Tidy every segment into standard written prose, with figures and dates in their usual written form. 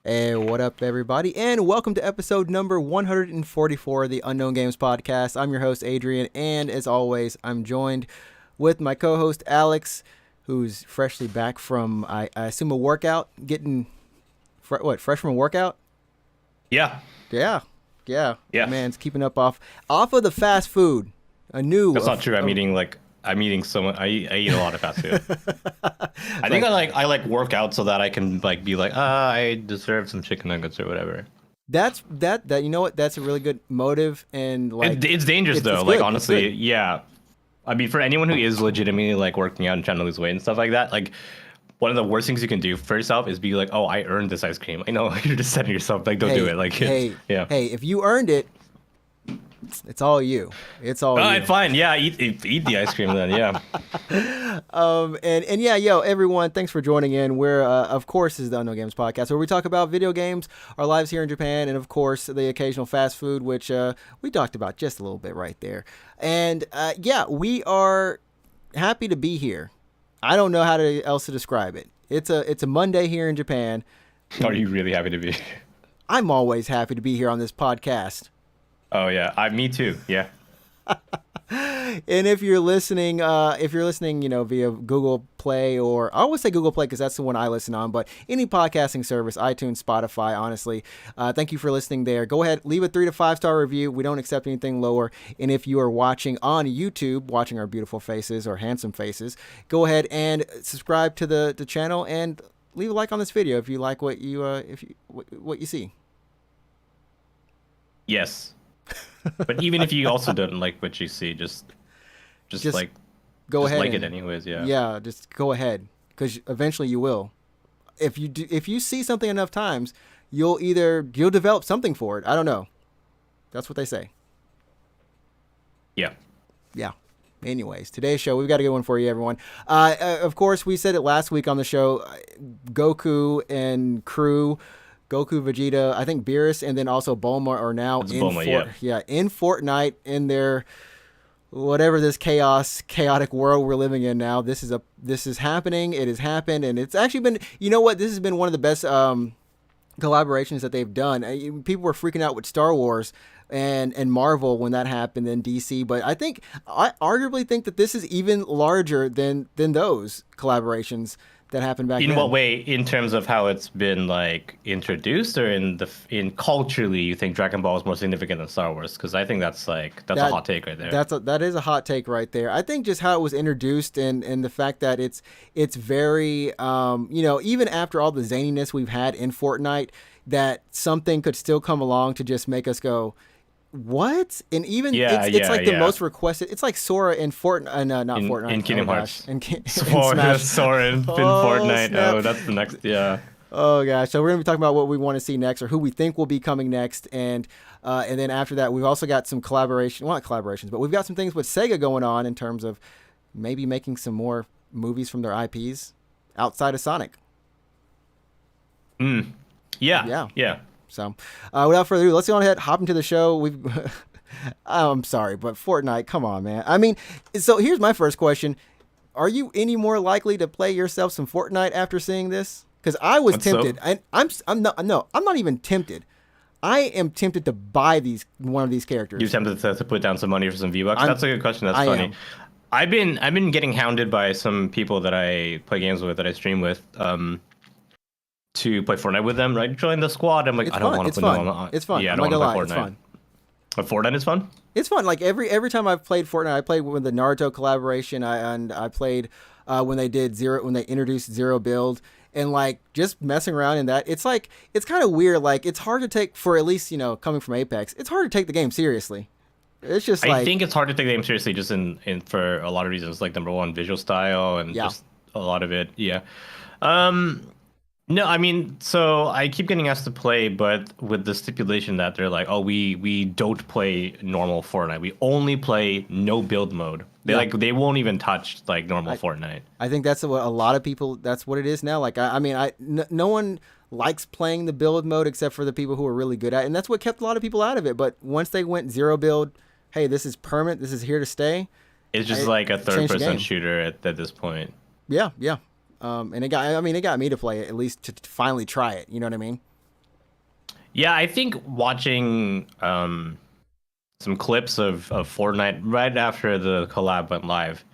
Hey, what up, everybody? And welcome to episode number 144 of the Unknown Games Podcast. I'm your host, Adrian, and as always, I'm joined with my co-host, Alex, who's freshly back from, I assume, a workout. Fresh from a workout? Yeah. Yeah. Yeah. Man's keeping up off of the fast food. That's not true. I'm eating so much. I eat a lot of fast food. I think I like work out so that I can be like, I deserve some chicken nuggets or whatever. That you know what? That's a really good motive, and it's dangerous though. It's honestly, yeah. I mean, for anyone who is legitimately working out and trying to lose weight and stuff like that, one of the worst things you can do for yourself is be like, oh, I earned this ice cream. I know you're just setting yourself don't do it. Hey, if you earned it, it's all you. It's all you. Fine. Yeah, eat the ice cream then. Yeah. And yeah, everyone, thanks for joining in. We're of course, this is the Unknown Games Podcast, where we talk about video games, our lives here in Japan, and of course the occasional fast food, which we talked about just a little bit right there. And we are happy to be here. I don't know how else to describe it. It's a Monday here in Japan. Are you really happy to be? I'm always happy to be here on this podcast. Oh yeah, me too. Yeah. And if you're listening, via Google Play, or I always say Google Play because that's the one I listen on, but any podcasting service, iTunes, Spotify, honestly, thank you for listening there. Go ahead, leave a 3 to 5 star review. We don't accept anything lower. And if you are watching on YouTube, watching our beautiful faces or handsome faces, go ahead and subscribe to the channel and leave a like on this video if you like what you see. Yes. But even if you also don't like what you see, just go ahead, like it anyways. Yeah, just go ahead, because eventually you will. If you see something enough times, you'll develop something for it. I don't know. That's what they say. Yeah. Anyways, today's show, we've got a good one for you, everyone. Of course, we said it last week on the show. Goku and crew. Goku, Vegeta, I think Beerus, and then also Bulma are now in Fortnite, in their whatever this chaotic world we're living in now. This is happening. It has happened, and it's actually been, you know what? This has been one of the best collaborations that they've done. People were freaking out with Star Wars and Marvel when that happened, and DC, but I arguably think that this is even larger than those collaborations that happened back then. In what way? In terms of how it's been introduced, or in culturally, you think Dragon Ball is more significant than Star Wars? Because I think that's a hot take right there. That is a hot take right there. I think just how it was introduced, and the fact that it's very even after all the zaniness we've had in Fortnite, that something could still come along to just make us go, what? And even it's the most requested. It's like Sora in Fortnite, not Fortnite. In Kingdom Hearts. Sora in Fortnite. Snap. Oh, that's the next. Yeah. Oh gosh. So we're gonna be talking about what we want to see next, or who we think will be coming next, and then after that, we've also got some not collaborations, but we've got some things with Sega going on in terms of maybe making some more movies from their IPs outside of Sonic. Yeah. So, without further ado, let's go ahead, hop into the show. I'm sorry, but Fortnite, come on, man. I mean, so here's my first question: are you any more likely to play yourself some Fortnite after seeing this? Because I was tempted. So? I'm not even tempted. I am tempted to buy one of these characters. You're tempted to put down some money for some V-Bucks? That's a good question. That's funny. I've been getting hounded by some people that I play games with, that I stream with, to play Fortnite with them, right? Join the squad. I'm like, I don't want to play. It's fun. Yeah, I don't want to play Fortnite. It's fun. But Fortnite is fun? It's fun. Like every time I've played Fortnite, I played with the Naruto collaboration. I played when they introduced Zero Build, and just messing around in that. It's kind of weird. It's hard to take, for at least coming from Apex. It's hard to take the game seriously. It's just I think it's hard to take the game seriously, just in for a lot of reasons. Number one, visual style, and just a lot of it. Yeah. No, I mean, so I keep getting asked to play, but with the stipulation that they're like, oh, we don't play normal Fortnite. We only play no build mode. They won't even touch normal Fortnite. I think that's what a lot of people, that's what it is now. No one likes playing the build mode except for the people who are really good at it. And that's what kept a lot of people out of it. But once they went zero build, hey, this is permanent. This is here to stay. It's just a third-person shooter at this point. Yeah. And it got me to play it, at least to finally try it. You know what I mean? Yeah, I think watching some clips of Fortnite right after the collab went live,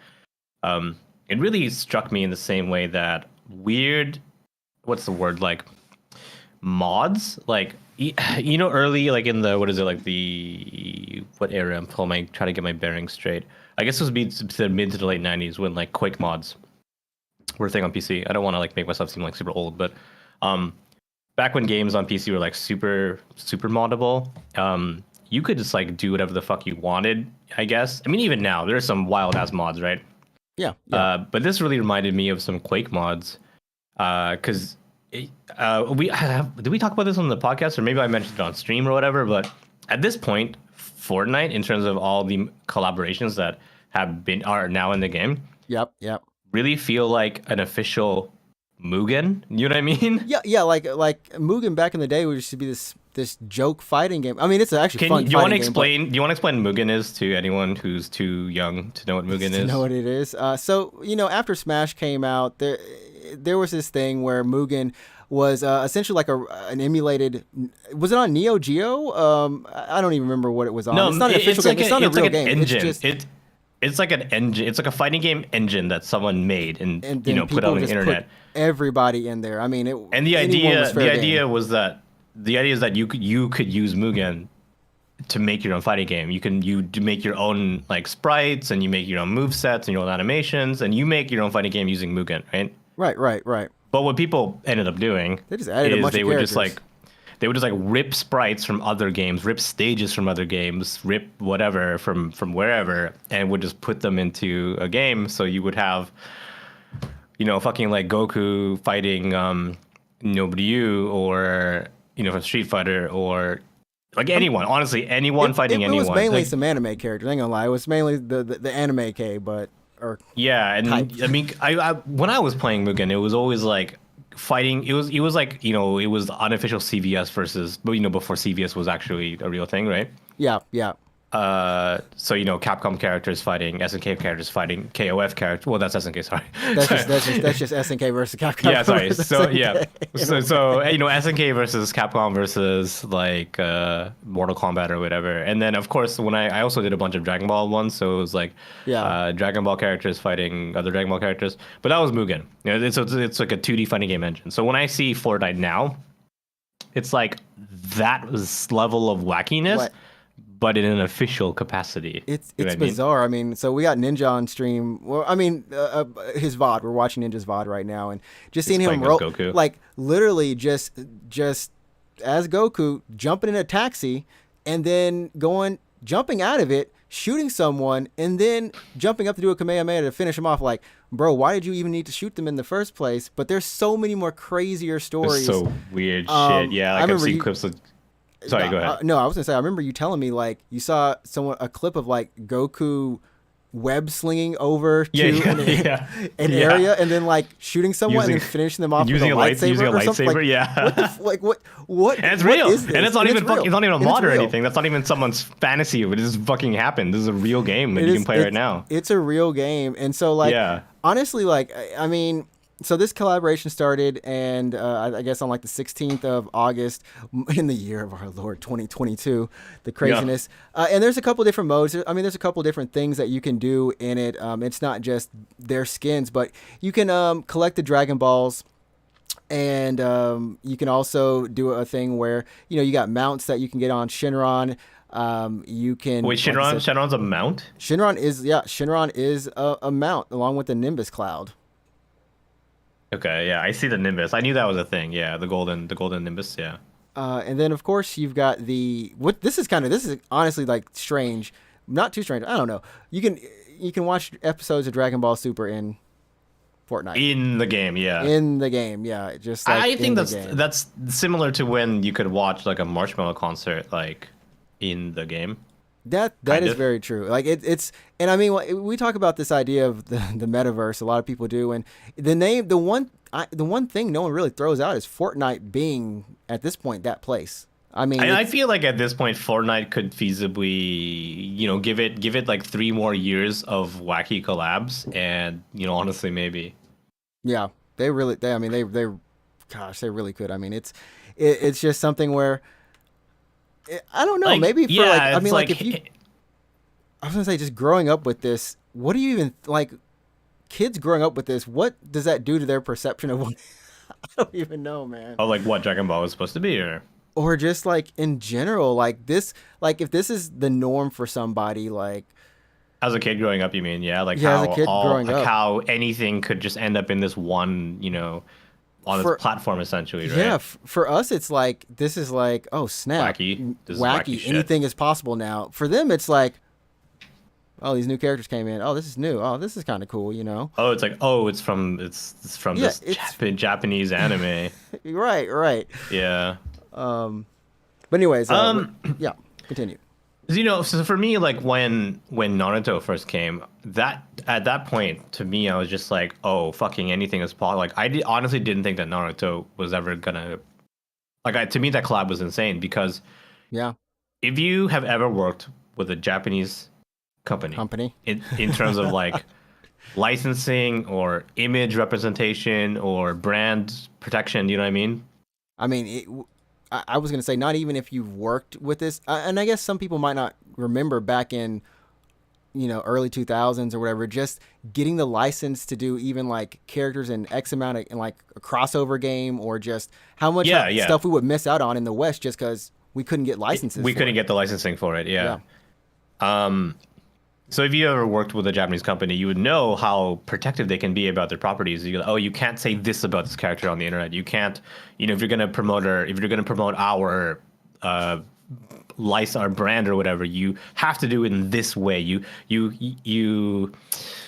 it really struck me in the same way that weird, what's the word, like mods, like early, like in the, what is it, like the, what era? I'm trying to get my bearings straight. I guess it was the mid to the late 90s when like Quake mods were a thing on PC. I don't want to like make myself seem like super old, but um back when games on PC were like super moddable, you could just like do whatever the fuck you wanted, I guess. I mean, even now there's some wild ass mods, right? Yeah, yeah. But this really reminded me of some Quake mods, because did we talk about this on the podcast, or maybe I mentioned it on stream or whatever. But at this point, Fortnite, in terms of all the collaborations that are now in the game, Yep, yep. really feel like an official Mugen. You know what I mean? Yeah, yeah. Like Mugen back in the day used to be this joke fighting game. I mean, it's actually fun. Do you want to fighting game, explain? Do you want to explain what Mugen is to anyone who's too young to know what Mugen to is? know what it is. So after Smash came out, there was this thing where Mugen was essentially like an emulated. Was it on Neo Geo? I don't even remember what it was on. No, It's not an official game. It's not a it's real like an game. engine. It's just It's like an engine. It's like a fighting game engine that someone made and and then put out people on the just internet. put everybody in there. I mean, And the anyone was fair game. idea is that you could use Mugen to make your own fighting game. You make your own like sprites, and you make your own move sets and your own animations, and you make your own fighting game using Mugen, right? Right, right, right. But what people ended up doing They just added a is bunch they of would characters. just like rip sprites from other games, rip stages from other games, rip whatever from wherever, and would just put them into a game. So you would have, fucking like Goku fighting Nobuyu, or from Street Fighter, or like anyone. Honestly, anyone fighting it anyone. was mainly Like, some anime characters. I ain't gonna lie. It was mainly the anime K, but or yeah, and types. I mean, I when I was playing Mugen, it was always like fighting. It was like it was the unofficial CVS versus, but before CVS was actually a real thing, right? Yeah, yeah. So Capcom characters fighting SNK characters fighting KOF characters. Well, that's SNK. Sorry. That's just SNK versus Capcom. Yeah, sorry. versus So SNK. yeah, so SNK versus Capcom versus like Mortal Kombat or whatever. And then of course when I also did a bunch of Dragon Ball ones, so it was like Yeah. Dragon Ball characters fighting other Dragon Ball characters. But that was Mugen. It's like a 2D fighting game engine. So when I see Fortnite now, it's like that level of wackiness. What? But in an official capacity. It's You know what I mean? bizarre. I mean, so we got Ninja on stream. Well, I mean, his VOD. We're watching Ninja's VOD right now, and just seeing him playing as roll, Goku. like literally just as Goku jumping in a taxi, and then jumping out of it, shooting someone, and then jumping up to do a Kamehameha to finish him off. Like, bro, why did you even need to shoot them in the first place? But there's so many more crazier stories. It's so weird shit. Yeah, I like I've remember seen you- clips of. Sorry, go ahead. No, I was gonna say. I remember you telling me like you saw a clip of like Goku web slinging over to an Yeah. area and then like shooting someone and Using- then finishing them off using with a lightsaber using a or something. lightsaber, Like, yeah. What what? And it's what real. is this? And it's not even real. it's not even a And mod or real. anything. That's not even someone's fantasy of it. This fucking happened. This is a real game that It you is- can play right it's- now. It's a real game, and so like Yeah. honestly, like I mean. So this collaboration started, and I guess on like the 16th of August in the year of our Lord 2022, the craziness. And there's a couple different modes. I mean, there's a couple different things that you can do in it. It's not just their skins, but you can collect the Dragon Balls. And you can also do a thing where you got mounts that you can get on Shinron. You can Wait, like I Shinron? said, Shinron's a mount? Shinron is a mount along with the Nimbus Cloud. Okay, yeah, I see the Nimbus. I knew that was a thing. Yeah, the golden Nimbus. Yeah. And then of course you've got this is honestly like strange, not too strange. I don't know. You can watch episodes of Dragon Ball Super in Fortnite. In the game, yeah. In the game, yeah, just like I think in the game. that's similar to when you could watch like a Marshmallow concert like in the game. That Kind is of. very true. Like it's, and I mean, we talk about this idea of the metaverse. A lot of people do, and the one thing no one really throws out is Fortnite being at this point that place. I mean, And I feel like at this point, Fortnite could feasibly, give it like 3 more years of wacky collabs, and honestly, maybe. yeah, I mean, they really could. I mean, it's just something where I don't know. Like, Maybe for like, yeah, I it's mean, like if like you, I was gonna say, just growing up with this, what do you even like? Kids growing up with this, what does that do to their perception of what? I don't even know, man. oh, like what Dragon Ball was supposed to be, or Or just like in general, like this, like if this is the norm for somebody, like as a kid growing up, you mean? Yeah, like yeah, as a how kid all growing like up, how anything could just end up in this one, on this for platform essentially, yeah, right? for us, it's like this is like oh snap, Wacky. This is wacky wacky, shit. anything is possible now. For them, it's like oh these new characters came in, oh this is new, oh this is kind of cool, you know? Oh, it's like, oh, it's from Yeah, this it's Japanese anime. right, right. Yeah. But anyways, Um, yeah, continue. so for me, like when Naruto first came, that at that point to me, I was just like, oh, fucking anything is possible. Like honestly didn't think that Naruto was ever gonna like. To me, that collab was insane because Yeah, if you have ever worked with a Japanese company company. in terms of like licensing or image representation or brand protection, you know what I mean? I mean, I was gonna say not even if you've worked with this, and I guess some people might not remember back in early 2000s or whatever, just getting the license to do even like characters in X amount of in like a crossover game or just how much Yeah, yeah. stuff we would miss out on in the West just because we couldn't get licenses We for couldn't it. get the licensing for it. Yeah. Yeah, So if you ever worked with a Japanese company, you would know how protective they can be about their properties. You go, oh, you can't say this about this character on the internet. You can't, if you're gonna promote our license, our brand or whatever, you have to do it in this way. You,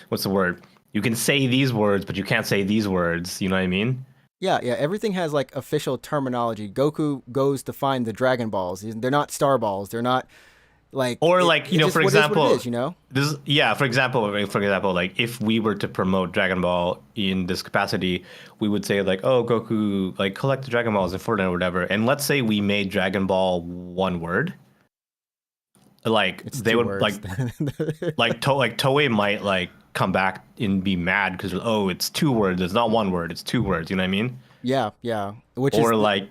what's the word? You can say these words, but you can't say these words. You know what I mean? yeah, yeah. Everything has like official terminology. Goku goes to find the Dragon Balls. They're not Star Balls. They're not like Or like, it just for what is what it example, is. You know? for example, like if we were to promote Dragon Ball in this capacity, we would say like, oh, Goku, like collect the Dragon Balls in Fortnite or whatever. And let's say we made Dragon Ball one word, like It's they two would words. like Toei might like come back and be mad because oh, it's two words, it's not one word, it's two words. You know what I mean? Yeah, yeah. Which is Or like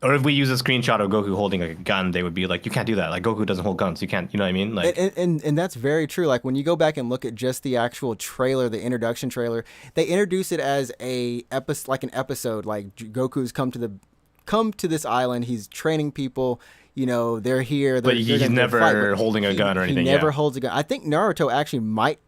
or if we use a screenshot of Goku holding like a gun, they would be like, you can't do that. Like Goku doesn't hold guns. You can't, you know what I mean? Like, and that's very true. Like when you go back and look at just the actual trailer, the introduction trailer, they introduce it as like an episode. Like Goku's come to this island. He's training people. They're here. but They're he's gonna never fight, but holding a gun or he anything. never Yeah. holds a gun. I think Naruto actually might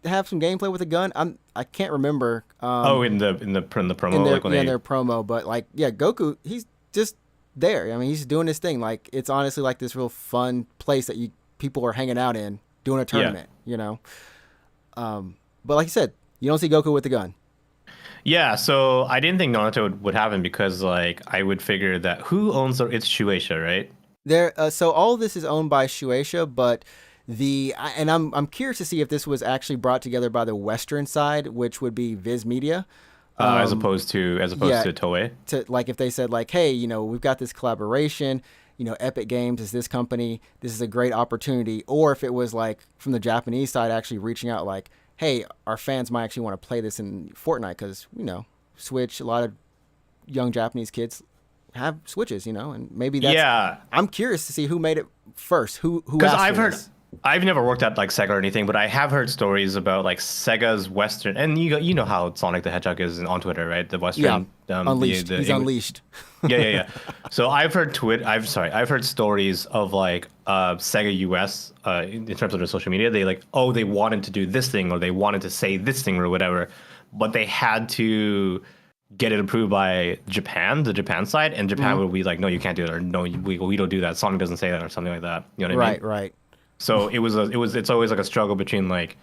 have some gameplay with a gun. I can't remember. Oh, in the promo, like when In they. their promo, but like yeah, Goku, he's just there. I mean, he's doing his thing. Like it's honestly like this real fun place that people are hanging out in doing a tournament. But like you said, you don't see Goku with the gun. Yeah, so I didn't think Naruto would happen because like I would figure that who owns it's Shueisha, right? So all of this is owned by Shueisha, but and I'm curious to see if this was actually brought together by the Western side, which would be Viz Media. As opposed to yeah, Toei. To like if they said like, hey, we've got this collaboration, Epic Games is this company, this is a great opportunity, or if it was like from the Japanese side actually reaching out like, hey, our fans might actually want to play this in Fortnite because Switch, a lot of young Japanese kids have Switches, and maybe that's. Yeah, I'm curious to see who made it first, who because asked I've for heard. this. I've never worked at like Sega or anything, but I have heard stories about like Sega's Western, and you know how Sonic the Hedgehog is on Twitter, right? The Western, Unleashed. He's unleashed. Yeah. So I've heard I've heard stories of like Sega US in terms of their social media. They like, oh, they wanted to do this thing or they wanted to say this thing or whatever, but they had to get it approved by Japan, the Japan side, and Japan would be like, no, you can't do it, or no, we don't do that. Sonic doesn't say that, or something like that. You know what I mean? Right. So it's always like a struggle between like,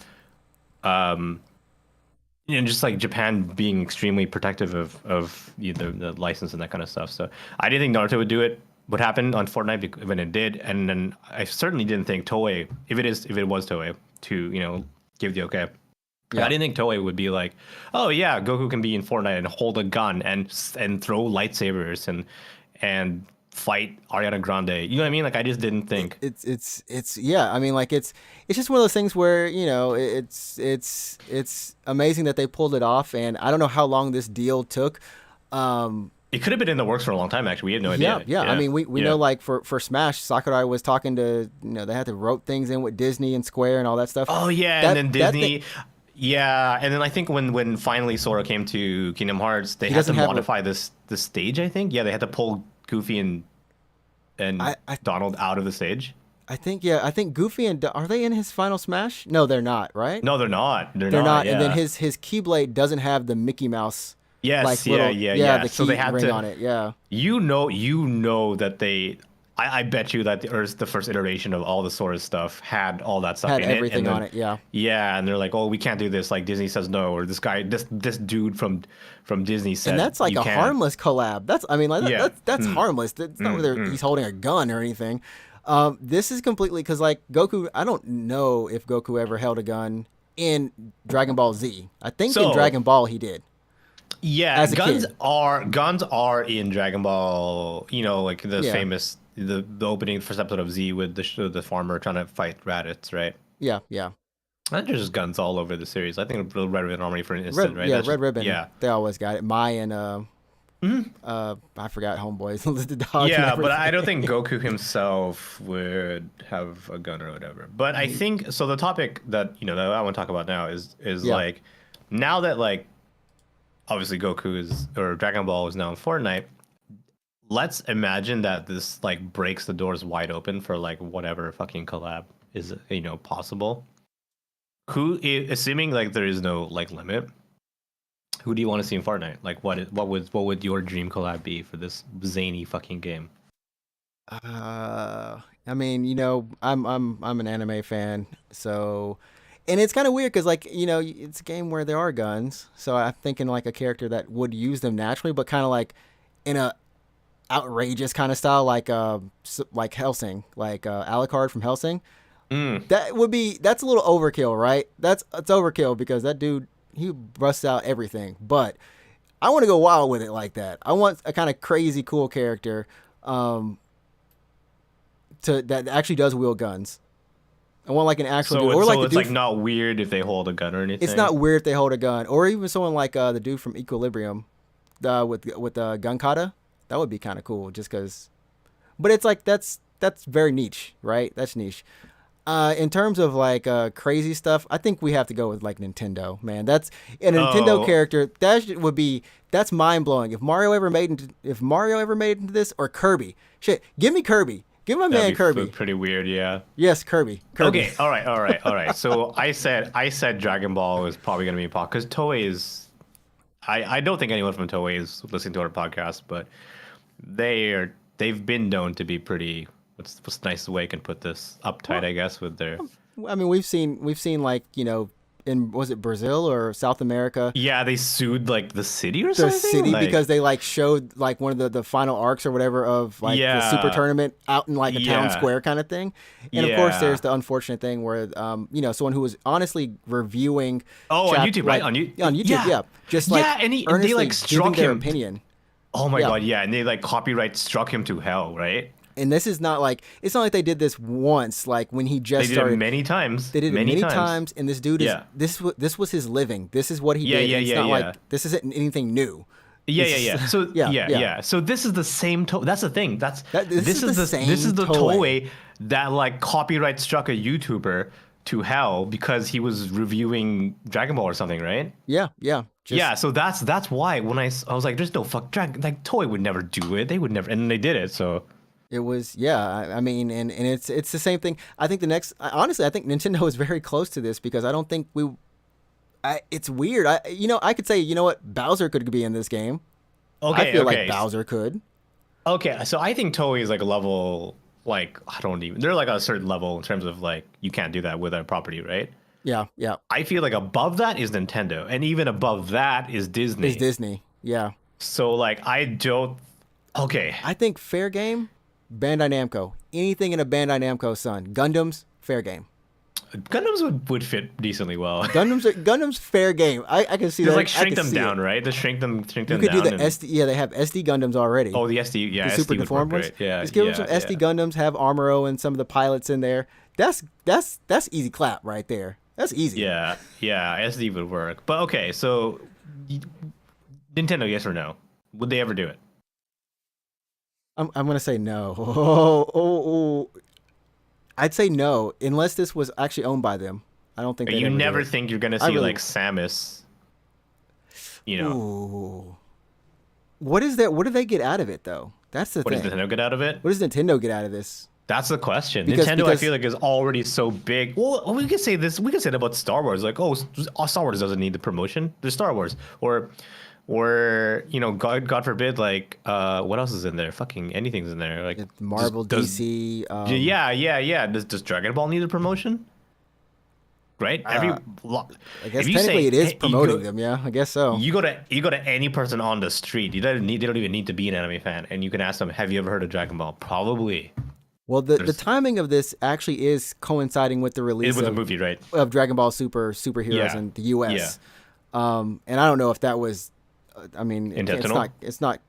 just like Japan being extremely protective of the license and that kind of stuff. So I didn't think Naruto would happen on Fortnite when it did, and then I certainly didn't think Toei, if it was Toei, to give the okay. Yeah. I didn't think Toei would be like, oh yeah, Goku can be in Fortnite and hold a gun and throw lightsabers and fight Ariana Grande. You know what I mean? Like I just didn't think it's yeah. I mean, like it's just one of those things where it's amazing that they pulled it off, and I don't know how long this deal took. It could have been in the works for a long time. Actually, we have no Yeah, idea. yeah. I Yeah, mean, we yeah. know like for Smash, Sakurai was talking to they had to rope things in with Disney and Square and all that stuff. Oh yeah, and That then that thing Disney. Yeah, and then I think when finally Sora came to Kingdom Hearts, they he had to doesn't have a. modify the stage. I think. Yeah, they had to pull Goofy and I I Donald out of the stage. I think yeah. I think Goofy and are they in his final Smash? No, they're not. Right? No, they're not. They're They're not. not. And then Yeah. his Keyblade doesn't have the Mickey Mouse Yes. like Yeah. little Yeah. yeah Yeah. the So they key had ring to. on it. Yeah, You know that they. I bet you that the first iteration of all the Sora stuff had all that stuff had in it, and everything on then it. Yeah. yeah, and they're like, oh, we can't do this. Like Disney says no, or this guy, this dude from Disney And said that's like you a can't. harmless collab. That's I mean like Yeah. that's harmless. It's not whether he's holding a gun or anything. This is completely because like Goku. I don't know if Goku ever held a gun in Dragon Ball Z. I think in So Dragon Ball he did yeah, as a kid. guns are in Dragon Ball. You know, like the Yeah, famous the opening first episode of Z with the farmer trying to fight Raditz, right? yeah, yeah. I think there's just guns all over the series. I think the Red Ribbon Army, for instance, right? Yeah, That's Red just Ribbon. yeah. They always got it. Mai and I forgot Homeboys, the dog and Yeah, but I don't everything. think Goku himself would have a gun or whatever. But I think so. The topic that that I want to talk about now is Yeah, like now that like obviously Goku is or Dragon Ball is now in Fortnite. Let's imagine that this like breaks the doors wide open for like whatever fucking collab is possible. Assuming like there is no like limit, who do you want to see in Fortnite? Like what would your dream collab be for this zany fucking game? I mean, I'm an anime fan, so and it's kind of weird because like it's a game where there are guns, so I'm thinking like a character that would use them naturally, but kind of like in a outrageous kind of style, like Helsing, like Alucard from Helsing. Mm. That's a little overkill, right? It's overkill because that dude he busts out everything, but I want to go wild with it like that. I want a kind of crazy cool character. Um, to that actually does wield guns. I want like an actual dude, or like the It's dude. like not weird if they hold a gun or It's anything. not weird if they hold a gun, or even someone like the dude from Equilibrium, with gun kata. That would be kind of cool, just because. But it's like that's very niche, right? That's niche. In terms of like crazy stuff, I think we have to go with like Nintendo, man. That's a Nintendo Oh, character. That's mind blowing. If Mario ever made it into this, or Kirby, shit, give me Kirby, give my that'd man be Kirby. pretty weird, yeah. Yes, Kirby, Kirby. Okay, all right, all right, all right. So I said Dragon Ball is probably gonna be pop because Toei is. I don't think anyone from Toei is listening to our podcast, but they've been known to be pretty. What's nice way I can put this uptight, Well, I guess, with their. I mean, we've seen like in was it Brazil or South America, Yeah, they sued like the city or the something. city Like because they like showed like one of the final arcs or whatever of like the super yeah, tournament out in like a town yeah, square kind of thing. And of course, yeah. there's the unfortunate thing where someone who was honestly reviewing Oh, on YouTube, right? like on YouTube, Yeah, yeah, just like yeah, and they earnestly like giving struck their him. opinion. Oh my Yeah. god, yeah, and they like copyright struck him to hell, right? And this is not like it's not like they did this once like when he They just did it started. many times, They did it many many times. times, and this dude is Yeah, this was his living. This is what he yeah, did. yeah, And it's yeah, not yeah. like this isn't anything new. Yeah, This yeah, is yeah. So yeah, yeah, yeah. yeah. So this is the same. That's the thing. This is the This same is the Toei. Toei that like copyright struck a YouTuber to hell because he was reviewing Dragon Ball or something, right? Yeah, yeah. Yeah. Just So that's why when I was like, there's no fuck Dragon like Toei would never do it. They would never, and they did it. So it was yeah. I mean, and it's the same thing. I think honestly, I think Nintendo is very close to this because I don't think it's weird. I could say what Bowser could be in this game. I okay, feel like okay, Bowser could. okay. So I think Toei is like a level like I don't even. They're like a certain level in terms of like you can't do that with a property, right? Yeah, yeah. I feel like above that is Nintendo, and even above that is Is Disney. Disney? Yeah. So like I don't. Okay, I think fair game. Bandai Namco. Anything in a Bandai Namco, son. Gundams, fair game. Gundams would fit decently well. Gundams fair game. I can see Just that. like I shrink can them see down, it. right? Just shrink You them could do down. the SD. Yeah, they have SD Gundams already. Oh, the SD, yeah, The SD super would work deformed ones. great. Yeah, Just give them yeah, some yeah. SD Gundams. Have Armoro and some of the pilots in there. That's easy clap right there. That's easy. Yeah, yeah, SD would work. But okay, so y- Nintendo, yes or no? Would they ever do it? I'm gonna say no. I'd say no, unless this was actually owned by them. I don't think they'd You ever do never it. think you're gonna I see really. like Samus, you know. Ooh. What is that? What do they get out of it though? That's the What does thing. Nintendo get out of it? What does Nintendo get out of this? That's the question. Because Nintendo, I because feel like, is already so big. Well, we could say this. We could say that about Star Wars. Like, oh, Star Wars doesn't need the promotion. There's Star Wars, or God forbid, like, what else is in there? Fucking anything's in there. Like, Marvel, DC. yeah. Does Dragon Ball need a promotion? Right. Uh, I guess If you technically say it is hey, promoting them. Yeah, I guess so. you go to any person on the street. They don't even need to be an anime fan, and you can ask them, "Have you ever heard of Dragon Ball?" Probably. Well, the timing of this actually is coinciding with the It release was a movie, right? of Dragon Ball superheroes Yeah. in the U.S. And I don't know if that was. I mean, Intentional? It's not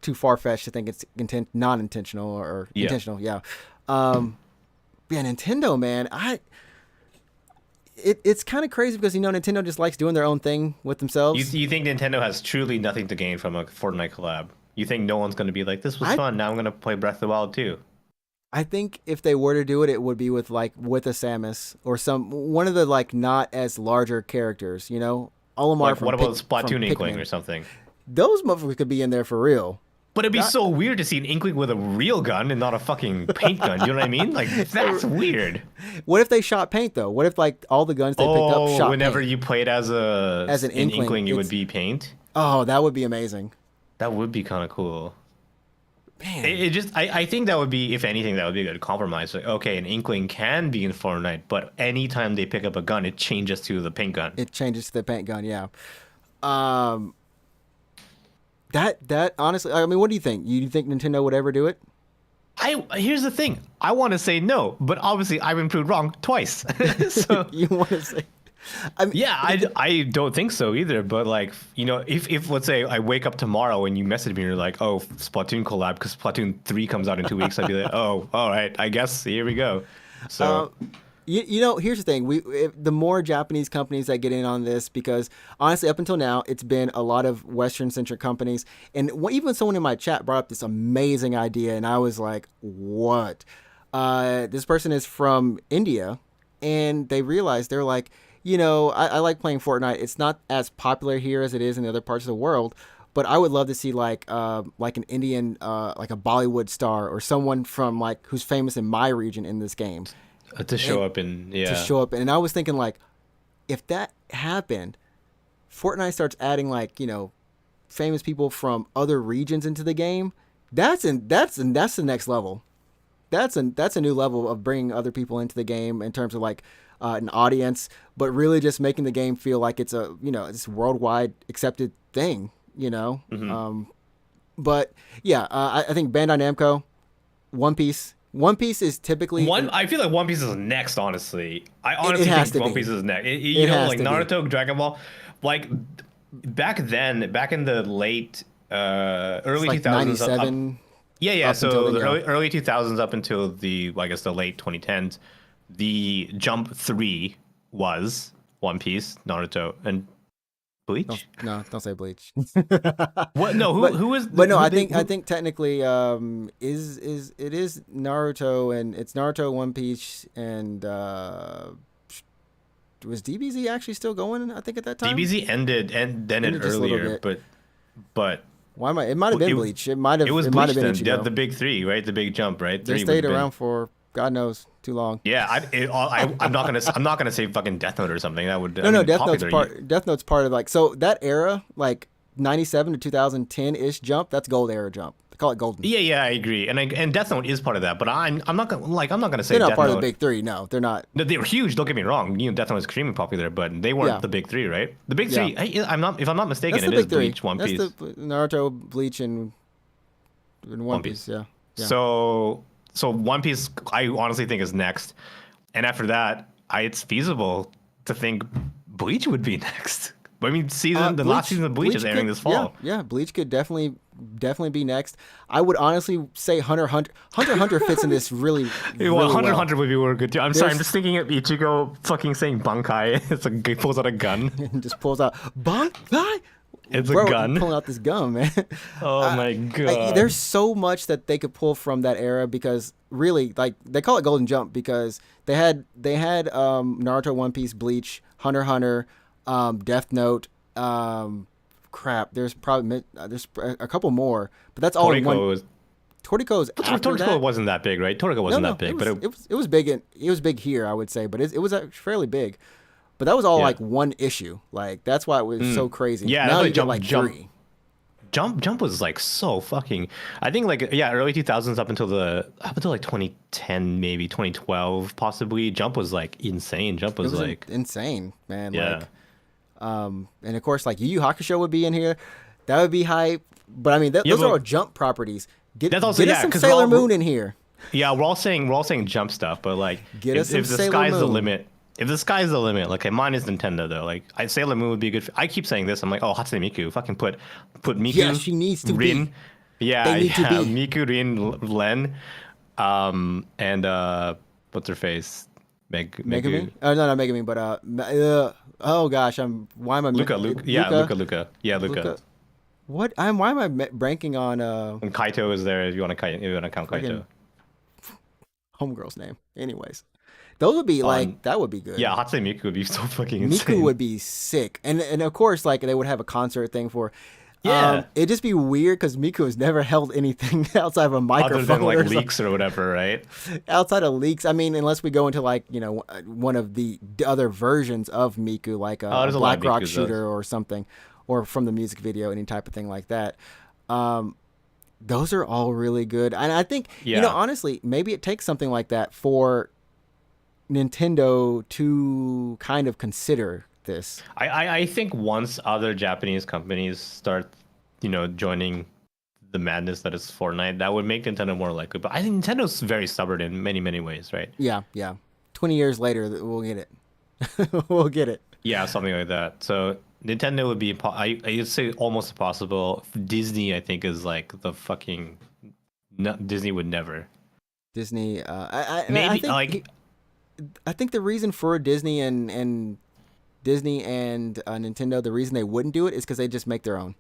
too far fetched to think it's non-intentional or Yeah. intentional. Yeah. Yeah, Nintendo, man. It's kind of crazy because Nintendo just likes doing their own thing with themselves. You think Nintendo has truly nothing to gain from a Fortnite collab? You think no one's going to be like, this was fun, now I'm going to play Breath of the Wild too? I think if they were to do it, it would be with with a Samus or one of the like not as larger characters. Olimar Like, from what about from Splatoon Inkling Pikmin. or something? Those motherfuckers could be in there for real. But it'd be so weird to see an Inkling with a real gun and not a fucking paint gun. You know what I mean? Like, that's weird. What if they shot paint though? What if like all the guns they picked up shot whenever paint? you played as An Inkling, it would be paint. Oh, that would be amazing. That would be kind of cool. Man, I think that would be, if anything, that would be a good compromise. Like, okay, an Inkling can be in Fortnite, but anytime they pick up a gun, it changes to the paint gun. it changes to the paint gun. Yeah. Um. That honestly, I mean, what do you think? You think Nintendo would ever do it? Here's the thing. I want to say no, but obviously I've been proved wrong twice. So You want to say? I mean, yeah, I don't think so either. But like, if let's say I wake up tomorrow and you message me and you're like, oh, Splatoon collab because Splatoon 3 comes out in 2 weeks, I'd be like, oh, all right, I guess here we go. So here's the thing. The more Japanese companies that get in on this, because honestly, up until now, it's been a lot of Western-centric companies. And even someone in my chat brought up this amazing idea, and I was like, what? This person is from India, and they realized, they're like, I like playing Fortnite. It's not as popular here as it is in other parts of the world, but I would love to see like an Indian, like a Bollywood star or someone from like who's famous in my region in this game to show up in to show up. And I was thinking like, if that happened, Fortnite starts adding like famous people from other regions into the game. That's the next level. That's a new level of bringing other people into the game in terms of like an audience, but really just making the game feel like it's a this worldwide accepted thing. Mm-hmm. But yeah, I think Bandai Namco, One Piece. One Piece is typically I feel like One Piece is next. Honestly, I honestly has think to One be. Piece is next. has Like to be. Naruto, Dragon Ball, like back in the late early like 2000s, 97. yeah. up So until then, the yeah. early 2000s up until I guess the late 2010s, the jump 3 was One Piece, Naruto, and Bleach. No, don't say Bleach. What? No, who is? But no, who I they- think technically it is Naruto, and it's Naruto, One Piece, and was DBZ actually still going? I think at that time. DBZ ended and then it Ended just a little earlier, bit. but Why am I? It might have been Bleach. It might have. it was It might Bleach have been then. Ichigo. The big 3, right? The big jump, right? They 3 stayed around for God knows too long. Yeah, I'm not gonna say fucking Death Note or something. That would No, Death Note's part of like so that era, like 97 to 2010 ish jump. That's gold era jump. They call it golden. Yeah, I agree. And Death Note is part of that, but I'm not gonna say They're not Death part Note. of the big three. No, they're not. No, they were huge. Don't get me wrong. Death Note was extremely popular, but they weren't the big 3, right? The big 3. Yeah. If I'm not mistaken, That's the it is big three. Bleach, One That's Piece. the Naruto, Bleach, and One Piece. Yeah. So One Piece, I honestly think is next, and after that, it's feasible to think Bleach would be next. I mean, the last season of Bleach is airing this fall. Yeah, Bleach could definitely be next. I would honestly say Hunter fits in this really, really Well, Hunter well. Hunter would be really good too. I'm sorry, I'm just thinking of Ichigo fucking saying Bankai. It's like he pulls out a gun. And just pulls out Bankai. It's a bro, gun. you're pulling out this gun, man. Oh my god. There's so much that they could pull from that era because really, like they call it Golden Jump because they had Naruto, One Piece, Bleach, Hunter x Hunter, Death Note. Crap, there's probably there's a couple more, but that's all in one. Toriko's after Toriko that. wasn't that big, right? Toriko wasn't that big, it was big. It was big here, I would say, but it was fairly big. But that was all like one issue. Like that's why it was so crazy. Yeah, now you Jump, get like Jump, three. Jump was like so fucking. I think like early 2000s up until like 2010, maybe 2012, possibly. Jump was like insane. Jump was like insane, man. Yeah. Like, and of course, like Yu Yu Hakusho would be in here. That would be hype. But I mean, those are all Jump properties. Get us some Sailor Moon in here. Yeah, we're all saying Jump stuff, but like if the Sailor sky's Moon. the limit. If the sky's the limit, like mine is Nintendo though. Like Sailor Moon would be a good. I keep saying this. I'm like, oh, Hatsune Miku. Fucking put Miku. Yeah, she needs to Rin. be. Yeah, they need to be. Miku, Rin, Len, and what's her face? Megumi? Oh no, not Megumi, but oh gosh, why am I Luca? Yeah, Luca. What? Why am I branking on And Kaito is there if you want to count Kaito. Homegirl's name. Anyways. Those would be that would be good. Yeah, Hatsune Miku would be so fucking insane. Miku would be sick. And of course, like they would have a concert thing for. Yeah. It'd just be weird because Miku has never held anything outside of a microphone. Other than like leaks or whatever, right? Outside of leaks. I mean, unless we go into like, one of the other versions of Miku, like a Black Rock Shooter or something, or from the music video, any type of thing like that. Those are all really good. And I think, honestly, maybe it takes something like that for Nintendo to kind of consider this. I think once other Japanese companies start, joining the madness that is Fortnite, that would make Nintendo more likely. But I think Nintendo's very stubborn in many, many ways, right? Yeah. 20 years later, we'll get it. We'll get it. Yeah, something like that. So Nintendo would be, I'd say almost impossible. Disney, I think, is like the fucking, Disney would never. Disney, I think the reason for Disney and Nintendo, the reason they wouldn't do it is because they just make their own.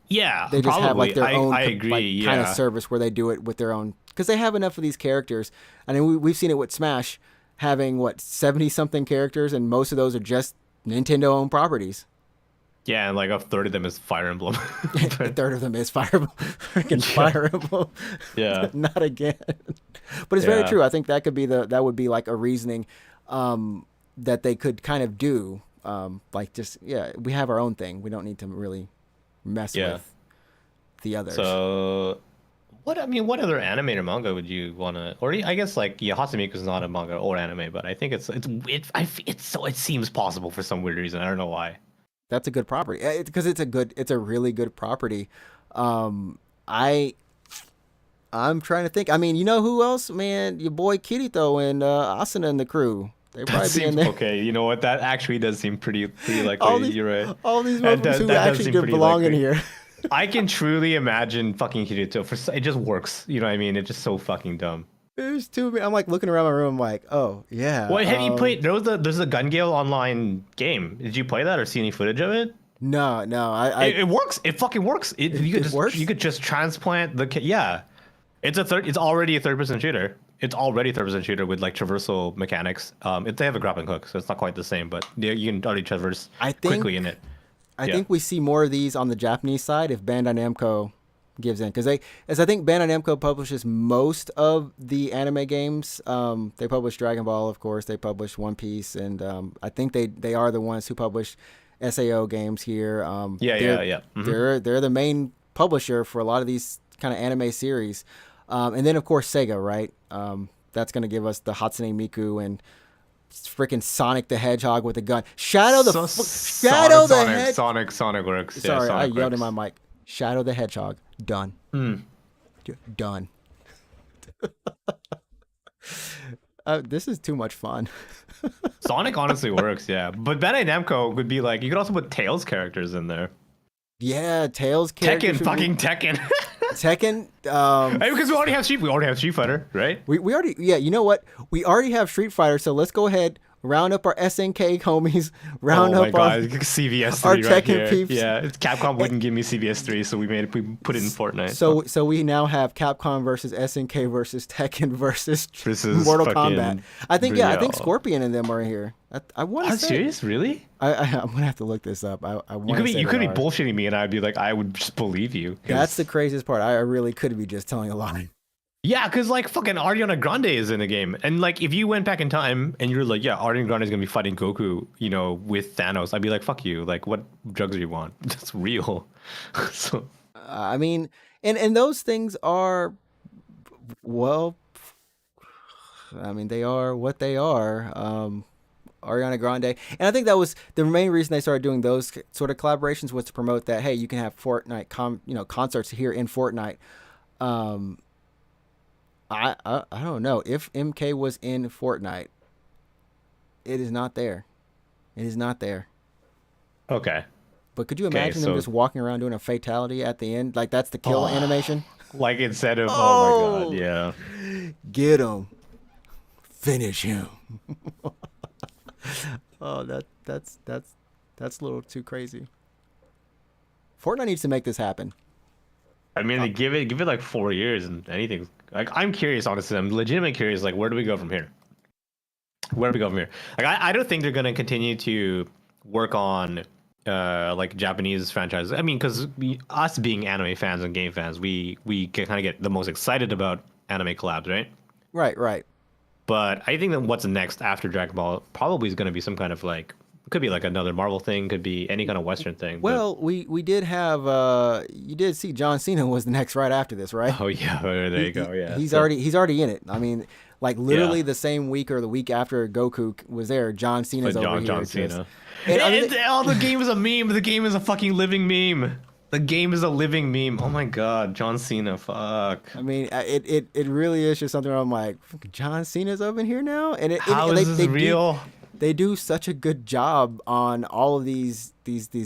Yeah, they just have like their own I agree, kind of service where they do it with their own, because they have enough of these characters. I mean, we've seen it with Smash having 70-something characters, and most of those are just Nintendo-owned properties. Yeah, and like a third of them is Fire Emblem. A third of them is Fire Emblem. Yeah. Not again. But it's very true. I think that would be like a reasoning that they could kind of do. We have our own thing. We don't need to really mess with the others. So what other anime or manga would you want to, or I guess Hatsune Miku is not a manga or anime, but I think it seems possible for some weird reason. I don't know why. That's a good property because it's a really good property. I'm trying to think. I mean, you know who else, man? Your boy Kirito and Asuna and the crew. They probably be in there. Okay, you know what? That actually does seem pretty likely. You're right. All these movies who actually do belong in here. I can truly imagine fucking Kirito. It just works. You know what I mean? It's just so fucking dumb. There's too many. I'm like looking around my room. I'm like, oh yeah. What have you played? There's a Gun Gale online game. Did you play that or see any footage of it? No. It works. It fucking works. You could just transplant the yeah. It's already a third-person shooter. It's already a third-person shooter with traversal mechanics. They have a grappling hook, so it's not quite the same, but you can already traverse quickly in it. I think we see more of these on the Japanese side if Bandai Namco gives in, because I think Bandai Namco publishes most of the anime games. They publish Dragon Ball, of course. They publish One Piece, and I think they are the ones who publish SAO games here. Mm-hmm. They're the main publisher for a lot of these kind of anime series. And then, of course, Sega, right? That's going to give us the Hatsune Miku and freaking Sonic the Hedgehog with a gun. Shadow the Hedgehog. Sonic works. Sorry, Sonic I yelled works. in my mic. Shadow the Hedgehog. Done. Done. This is too much fun. Sonic honestly works, yeah. But Bandai Namco would be you could also put Tails characters in there. Yeah, Tails characters. Tekken. Tekken. Because we already have Street Fighter, right? We already, you know what? We already have Street Fighter, so let's go ahead. round up our SNK homies, round Oh my up our god, CVS our 3 right Tekken here. peeps. Yeah, Capcom wouldn't give me CVS 3, so we put it in Fortnite. So we now have Capcom versus SNK versus Tekken versus This is Mortal Kombat. fucking I think real. Scorpion and them are here. I want Are to you say. serious? Really? I'm gonna have to look this up. I want to say You they could be are. bullshitting me, and I'd be like, I would just believe you. That's the Cause craziest part. I really could be just telling a lie. yeah, cause like fucking Ariana Grande is in the game, and like if you went back in time and you're like, yeah, Ariana Grande is gonna be fighting Goku, with Thanos, I'd be like, fuck you. Like, what drugs do you want? That's real. So I mean, and those things are, well, I mean, they are what they are. Ariana Grande, and I think that was the main reason they started doing those sort of collaborations, was to promote that, hey, you can have Fortnite concerts here in Fortnite. Um, I don't know if MK was in Fortnite. It is not there. It is not there. okay, But could you okay, imagine them so just walking around doing a fatality at the end? Like that's the kill animation. like instead of oh my god, Oh, yeah. get him, finish him. Oh, that's a little too crazy. Fortnite needs to make this happen. I mean, they give it like 4 years and anything. Like, I'm curious, honestly. I'm legitimately curious. Like, where do we go from here? Where do we go from here? Like, I don't think they're gonna continue to work on like Japanese franchises. I mean, because us being anime fans and game fans, we can kind of get the most excited about anime collabs, right? Right, right. But I think that what's next after Dragon Ball probably is going to be some kind of like, could be like another Marvel thing, could be any kind of Western thing. Well, we did have you did see John Cena was the next right after this, right? Oh yeah, there you go. Yeah, He's so, already in it. I mean, like literally yeah. the same week or the week after Goku was there, John Cena's But over here. John Just, Cena. and I mean, The game is a meme. The game is a fucking living meme. The game is a living meme. Oh my god, John Cena. Fuck. I mean, it really is just something where I'm like, John Cena's up in here now, and How and is this real? They do such a good job on all of these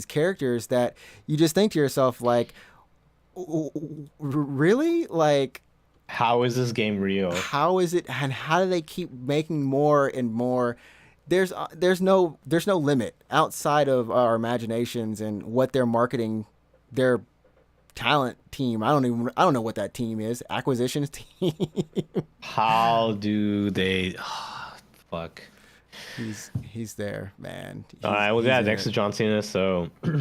characters that you just think to yourself like, really, like, How is this game real? how is it, and how do they keep making more and more? There's no limit outside of our imaginations and what they're marketing their talent team. I don't know what that team is. Acquisitions team. How do they? Fuck. He's there, man. All right. Well, yeah. In Next it. is John Cena. So, all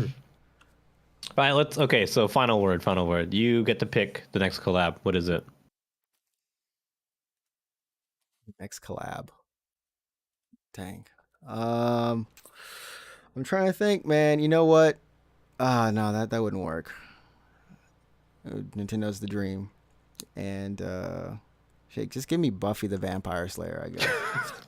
right. Let's. Okay. So, final word. Final word. You get to pick the next collab. What is it? Next collab. Dang. I'm trying to think, man. You know what? No, that wouldn't work. Nintendo's the dream, and shit, just give me Buffy the Vampire Slayer, I guess.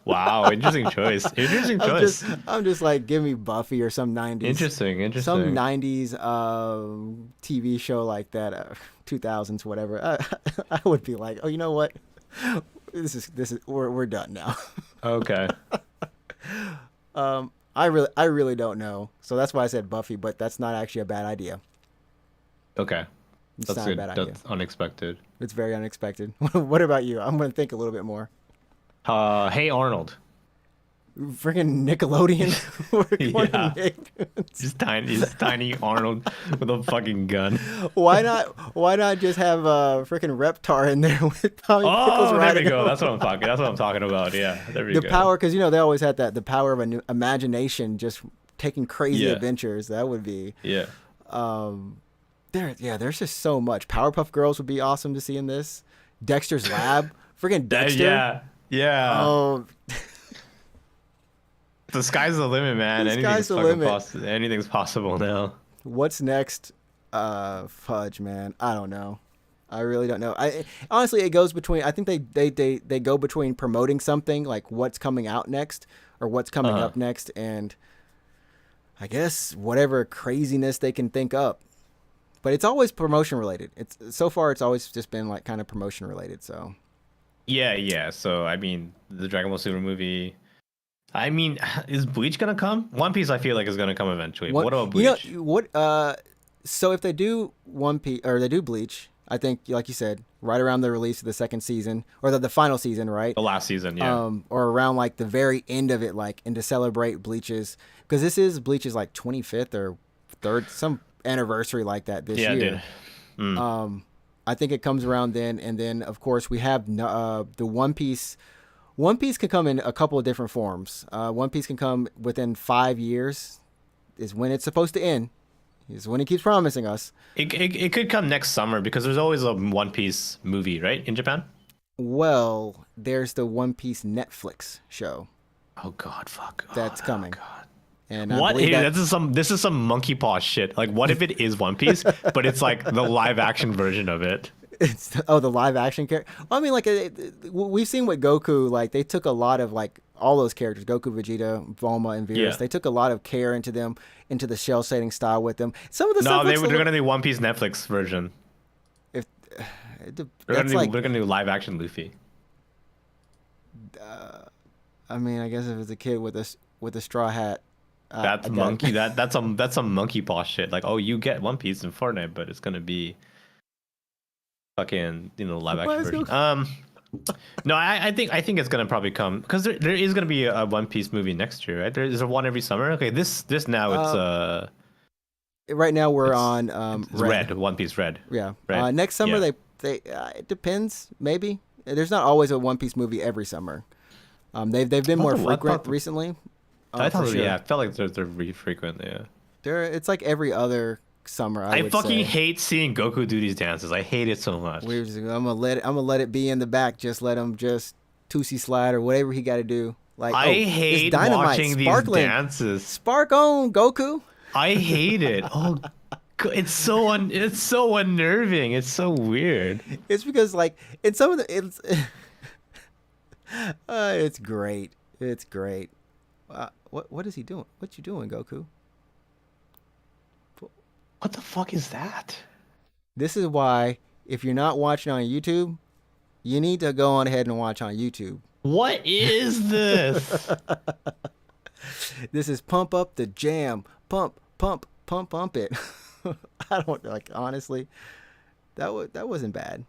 Wow. Interesting choice. Interesting choice. I'm just like, give me Buffy or some '90s. Interesting. Some '90s TV show like that, 2000s, whatever. I would be like, oh, you know what? This is we're done now. Okay. I really don't know. So that's why I said Buffy, but that's not actually a bad idea. Okay. It's That's not good. a bad idea. That's unexpected. It's very unexpected. What about you? I'm gonna think a little bit more. Hey Arnold. Freaking Nickelodeon. We're going Yeah. Nick. Just tiny Arnold with a fucking gun. Why not just have freaking Reptar in there with Tommy Pickles Oh, there riding we go. him? That's what I'm talking about. Yeah, there we The go. power, because they always had the power of an imagination, just taking crazy Yeah. adventures. That would be Yeah. there's just so much. Powerpuff Girls would be awesome to see in this. Dexter's Lab, freaking Dexter. Yeah. Yeah. Oh, The sky's the limit, man. The sky's the limit. Anything's possible now. what's next? Fudge, man. I don't know. I really don't know. I honestly, it goes between. I think they go between promoting something like what's coming out next or what's coming up next, and I guess whatever craziness they can think up. But it's always promotion related. So far it's always just been like kind of promotion related. So Yeah. So I mean, the Dragon Ball Super movie. I mean, is Bleach gonna come? One Piece, I feel like is gonna come eventually. What about Bleach? What? So if they do One Piece or they do Bleach, I think, like you said, right around the release of the second season or the final season, right? The last season, yeah. Or around like the very end of it, like, and to celebrate Bleach's, because this is Bleach's like 25th or third, some anniversary like that this Yeah, year. dude. I think it comes around then, and then of course we have the One Piece. One Piece can come in a couple of different forms. One Piece can come within 5 years, is when it's supposed to end. Is when he keeps promising us. It could come next summer because there's always a One Piece movie, right, in Japan? Well, there's the One Piece Netflix show Oh God, fuck. that's coming. God. And I What? believe that, This is some monkey paw shit. Like, what if it is One Piece, but it's like the live action version of it? it's the live action character. Well, I mean, like we've seen with Goku, like they took a lot of like all those characters, Goku, Vegeta, Bulma, and Beerus. Yeah. They took a lot of care into them, into the shell shading style with them. Some of the stuff They're gonna do One Piece Netflix version. If They're gonna do live action Luffy. I mean, I guess if it's a kid with a straw hat. That's monkey. That's some monkey paw shit. Like, oh, you get One Piece in Fortnite, but it's gonna be fucking live action version. No, I think it's gonna probably come because there is gonna be a One Piece movie next year, right? There's one every summer. Okay, this now it's right now we're on it's Red. One Piece Red. Yeah. Red. Next summer they it depends, maybe. There's not always a One Piece movie every summer. They've been more frequent recently. I thought sure. Yeah, I felt like they're really frequent. Yeah. It's like every other summer. I fucking hate seeing Goku do these dances. I hate it so much. I'm gonna let it be in the back. Just let him just Tootsie slide or whatever he got to do. Like I hate watching these dances. Spark on, Goku. I hate it. Oh, it's so unnerving. It's so weird. It's because like in some of the it's great. It's great. What is he doing? What you doing, Goku? What the fuck is that? This is why if you're not watching on YouTube, you need to go on ahead and watch on YouTube. What is this? This is Pump Up the Jam. Pump it. I don't like, honestly. That wasn't bad.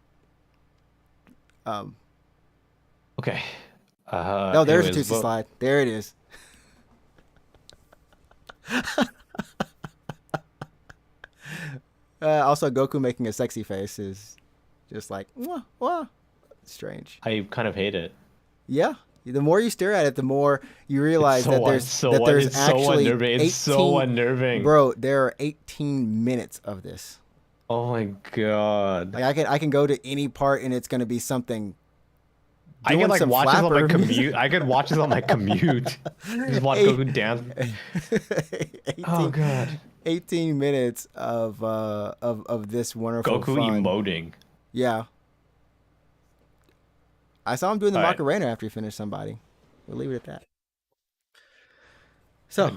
Okay. No, there's a Tootsie slide. There it is. Also, Goku making a sexy face is just like, wah, wah. Strange. I kind of hate it. Yeah. The more you stare at it, the more you realize that there's actually it's so unnerving. Bro, there are 18 minutes of this. Oh my God. Like I can go to any part and it's going to be something. I could like watch this on my commute. I could watch this on my commute. Just watch Goku dance. 18, God. 18 minutes of this wonderful Goku fun. emoting. Yeah. I saw him doing the All right. Macarena after he finished somebody. We'll leave it at that. So,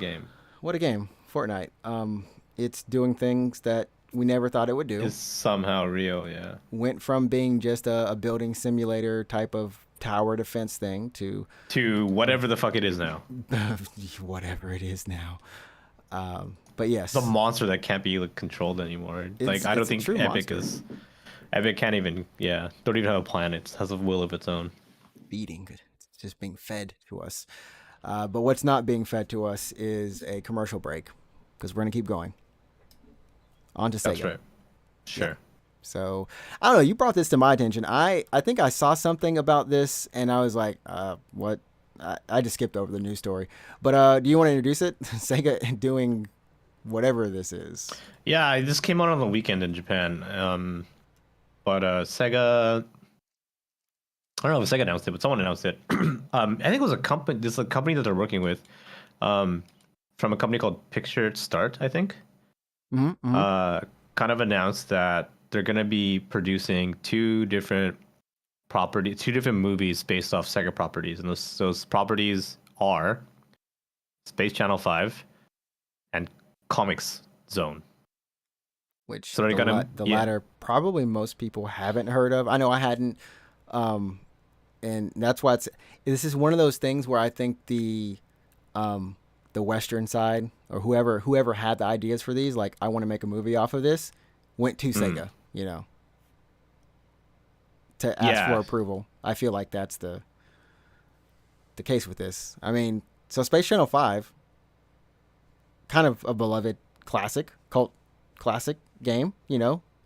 what a game. Fortnite. It's doing things that we never thought it would do. It's somehow real, yeah. Went from being just a building simulator type of tower defense thing to whatever the fuck it is now. whatever it is now. But yes. The monster that can't be controlled anymore. Like, I don't think Epic can't even, don't even have a plan. It has a will of its own. Feeding. It's just being fed to us. But what's not being fed to us is a commercial break because we're going to keep going. On to Sega. That's right. Sure. Yeah. So, I don't know. You brought this to my attention. I think I saw something about this and I was like, what? I just skipped over the news story. But do you want to introduce it? Sega doing whatever this is. Yeah, this came out on the weekend in Japan. But Sega, I don't know if Sega announced it, but someone announced it. I think it was a company. This is a company that they're working with, from a company called Picture Start, I think. Mm-hmm. Kind of announced that they're gonna be producing two different movies based off Sega properties, and those properties are Space Channel 5 and Comics Zone. Which so the latter probably most people haven't heard of. I know I hadn't, and that's why this is one of those things where I think the Western side or whoever had the ideas for these, like I want to make a movie off of this, went to Sega, to ask for Yeah. approval. I feel like that's the case with this. I mean, so Space Channel 5, kind of a beloved classic, cult classic game,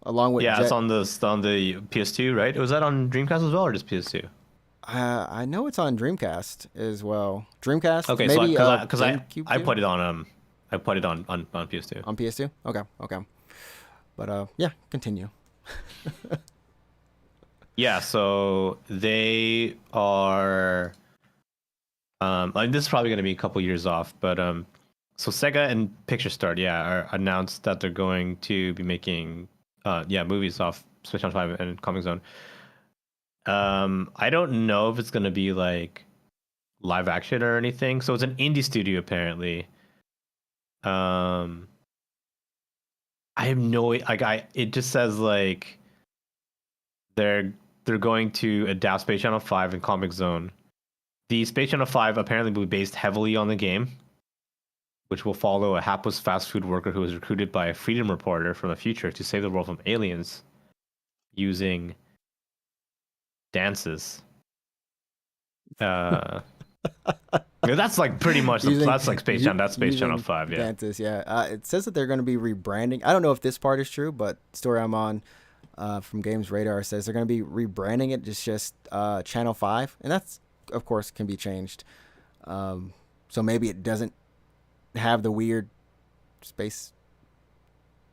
along with Yeah, it's Jet. on the PS2, right? Was that on Dreamcast as well, or just PS2? I know it's on Dreamcast as well. Dreamcast, Okay, so maybe because GameCube I too? put it on I put it on PS2. On PS2? Okay, okay. But yeah, continue. Yeah, so they are like this is probably going to be a couple years off, but so Sega and Picture Start, yeah, are announced that they're going to be making movies off Switch on 5 and Comic Zone. I don't know if it's going to be like live action or anything. So it's an indie studio apparently. I have no like it just says like they're going to adapt Space Channel 5 and Comic Zone. The Space Channel 5 apparently will be based heavily on the game, which will follow a hapless fast food worker who is recruited by a freedom reporter from the future to save the world from aliens using dances. That's like pretty much that's like Space Channel. That's Space Channel 5. Yeah. Dances, yeah. It says that they're going to be rebranding. I don't know if this part is true, but story I'm on from Games Radar says they're going to be rebranding it just Channel 5, and that's of course can be changed. So maybe it doesn't have the weird space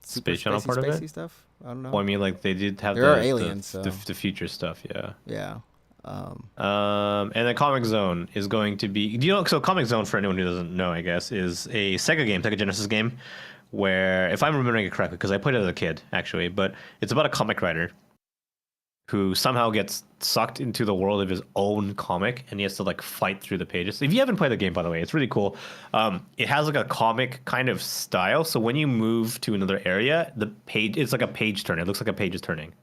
Channel part of it stuff. I don't know. Well, I mean, like they did have there are aliens, the future stuff. Yeah. Yeah. And then Comic Zone is going to be, so Comic Zone, for anyone who doesn't know, I guess, is a Sega Genesis game where, if I'm remembering it correctly, because I played it as a kid, actually, but it's about a comic writer who somehow gets sucked into the world of his own comic, and he has to like fight through the pages. If you haven't played the game, by the way, it's really cool. It has like a comic kind of style, so when you move to another area, it's like a page turn. It looks like a page is turning,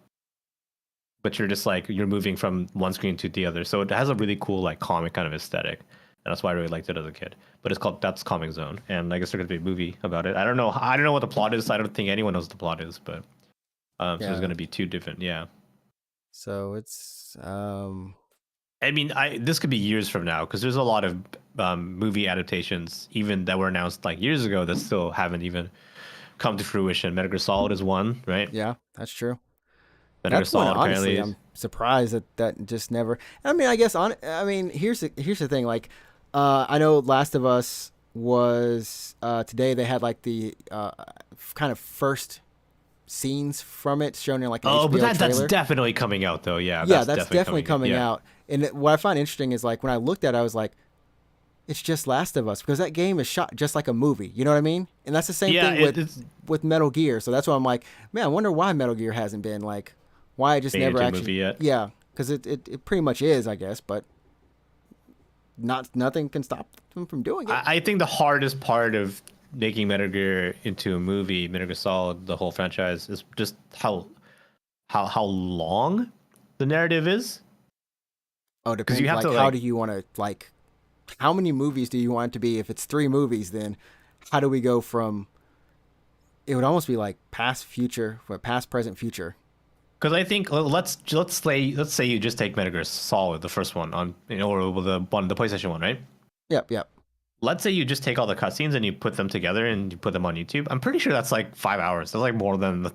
but you're just like you're moving from one screen to the other. So it has a really cool like comic kind of aesthetic, and that's why I really liked it as a kid. But that's Comic Zone, and I guess there's gonna be a movie about it. I don't know what the plot is. I don't think anyone knows what the plot is, but so there's gonna be two different, yeah. So it's I mean, this could be years from now because there's a lot of movie adaptations even that were announced like years ago that still haven't even come to fruition. Metal Gear Solid is one, right? Yeah, that's true. Metal Gear Solid honestly, apparently I'm surprised that just never. I mean, I guess here's the thing. Like, I know Last of Us was today. They had like the kind of first scenes from it shown in like an HBO but that's trailer. definitely coming out though. Yeah, that's definitely coming out. And what I find interesting is like when I looked at it, I was like, it's just Last of Us because that game is shot just like a movie. You know what I mean? And that's the same thing with Metal Gear. So that's why I'm like, man, I wonder why Metal Gear hasn't been like, why it just never actually movie yet. Yeah, because it pretty much is, I guess, but nothing can stop them from doing it. I think the hardest part of making Metal Gear into a movie, Metal Gear Solid, the whole franchise, is just how long the narrative is. Oh, depends. You have to, how do you want to like? How many movies do you want it to be? If it's 3 movies, then how do we go from? It would almost be like past, present, future. Because I think let's say you just take Metal Gear Solid, the first one or the PlayStation one, right? Yep. Let's say you just take all the cutscenes and you put them together and you put them on YouTube. I'm pretty sure that's like 5 hours. That's like more than a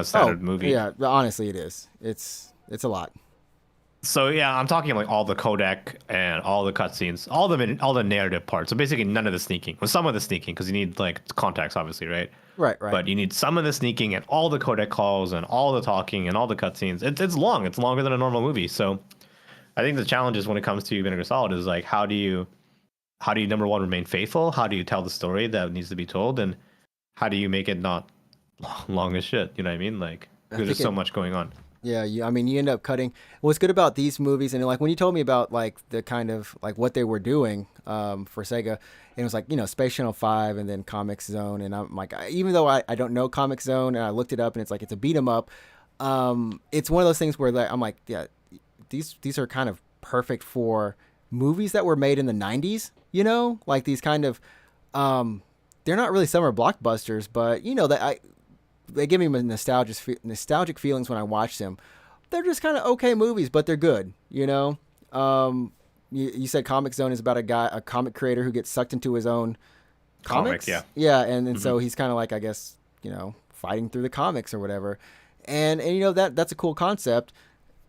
standard movie. Yeah, honestly, it is. It's a lot. So yeah, I'm talking like all the codec and all the cutscenes, all the narrative parts. So basically, none of the sneaking. Well, some of the sneaking because you need like context, obviously, right? Right. But you need some of the sneaking and all the codec calls and all the talking and all the cutscenes. It's long. It's longer than a normal movie. So I think the challenge is when it comes to Metal Gear Solid is like how do you number one remain faithful? How do you tell the story that needs to be told? And how do you make it not long as shit? You know what I mean? Like because there's so much going on. Yeah, I mean, you end up cutting. What's good about these movies, and like when you told me about like the kind of like what they were doing for Sega, it was like Space Channel 5 and then Comic Zone, and I'm like, even though I don't know Comic Zone, and I looked it up, and it's like it's a beat 'em up. It's one of those things where like, I'm like, yeah, these are kind of perfect for movies that were made in the 90s. Like these kind of, they're not really summer blockbusters, but that they give me nostalgic feelings when I watch them. they're just kind of okay movies, but they're good. You know, you said Comic Zone is about a comic creator who gets sucked into his own Comic, comics. yeah. Yeah, and Hmm. so he's kind of like, I guess, fighting through the comics or whatever. And that's a cool concept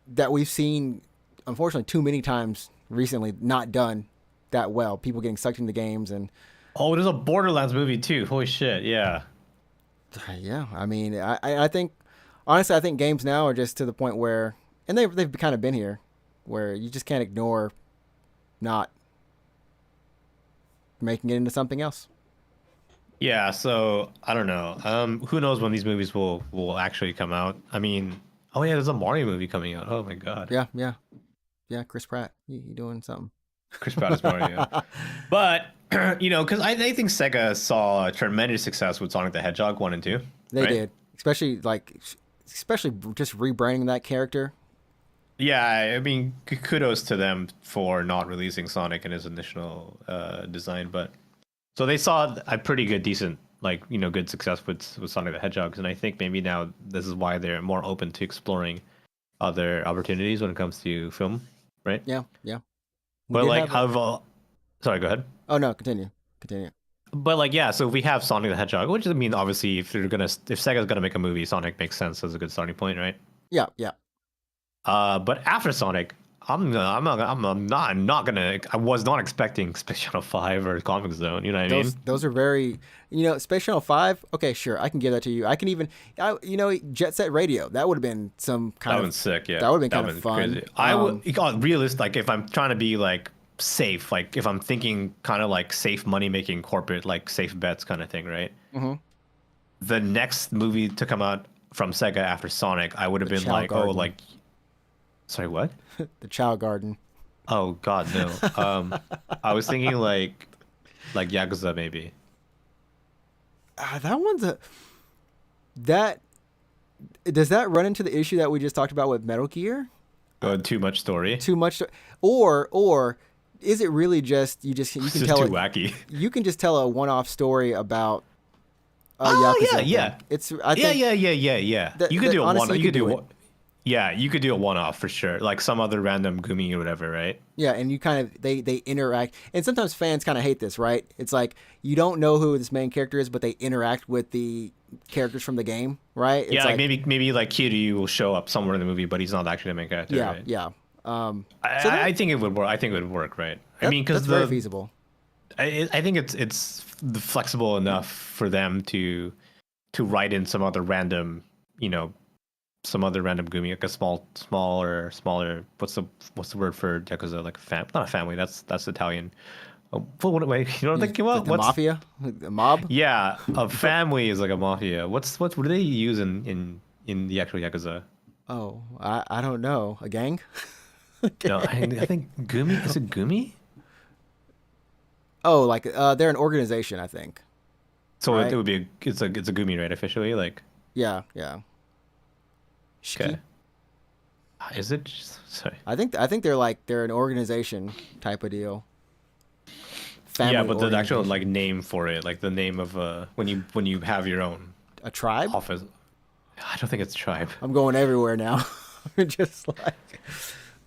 that we've seen, unfortunately, too many times recently, not done that well. People getting sucked into games and Oh, there's a Borderlands movie too. Holy shit, yeah. yeah, I mean, I think honestly, I think games now are just to the point where, and they've kind of been here, where you just can't ignore not making it into something else. Yeah, so I don't know. Who knows when these movies will actually come out? I mean, oh yeah, there's a Mario movie coming out. Oh my God. Yeah, yeah, yeah. Chris Pratt, you doing something? Chris Pratt is Mario. But because I think Sega saw a tremendous success with Sonic the Hedgehog 1 and 2, They right? did, especially just rebranding that character. Yeah, I mean, kudos to them for not releasing Sonic in his initial design, but so they saw a pretty good, decent, like good success with Sonic the Hedgehogs, and I think maybe now this is why they're more open to exploring other opportunities when it comes to film, right? Yeah, yeah. We But did like, have a. I've sorry, go ahead. Oh no, continue. But like, yeah, so we have Sonic the Hedgehog, which I mean, obviously, if Sega's gonna make a movie, Sonic makes sense as a good starting point, right? Yeah, yeah. But after Sonic, I'm not gonna. I was not expecting Space Channel 5 or Comic Zone. You know what I mean? Those are very, Space Channel 5. Okay, sure, I can give that to you. I can even, Jet Set Radio. That would have been some That kind of one's sick. Yeah, that would have been that kind of one's fun. crazy. I would realist. Like if I'm trying to be like safe, like if I'm thinking kind of like safe money making corporate, like safe bets kind of thing, right? Mhm. The next movie to come out from Sega after Sonic, I would have The been Chow like, oh, Garden, like, sorry, what? the Chow Garden. Oh God, no. I was thinking like Yakuza maybe. That one's a that does that run into the issue that we just talked about with Metal Gear? Going too much story. Too much, or is it really just you It's can just tell too it? wacky. You can just tell a one-off story about a Oh yeah, Yakuza thing. yeah, I think yeah. You could do a honestly one. you You could could do do it. one. Yeah, you could do a one-off for sure, like some other random Gumi or whatever, right? Yeah, and you kind of they interact, and sometimes fans kind of hate this, right? It's like you don't know who this main character is, but they interact with the characters from the game, right? Yeah, It's like like maybe like Kiryu will show up somewhere in the movie, but he's not actually the main character, yeah, right? yeah. So I think it would work. I think it would work, right? I mean, that's because very feasible. I think it's flexible enough for them to write in some other random, you know, some other random Gumi, like a smaller. What's the word for Yakuza? Like not a family. That's Italian. Oh, wait, you know what I'm thinking Like about? the mafia, the mob. Yeah, a family is like a mafia. What do they use in the actual Yakuza? Oh, I don't know. A gang? No, I think Gumi is it Gumi? Oh, like they're an organization, I think. So it Right? would be it's a Gumi, right? Officially, like Yeah, yeah. okay, Shiki. is it? Sorry. I think they're an organization type of deal. Yeah, Family but the actual organization. like name for it, like the name of when you have your own A tribe? office. I don't think it's tribe. I'm going everywhere now. Just like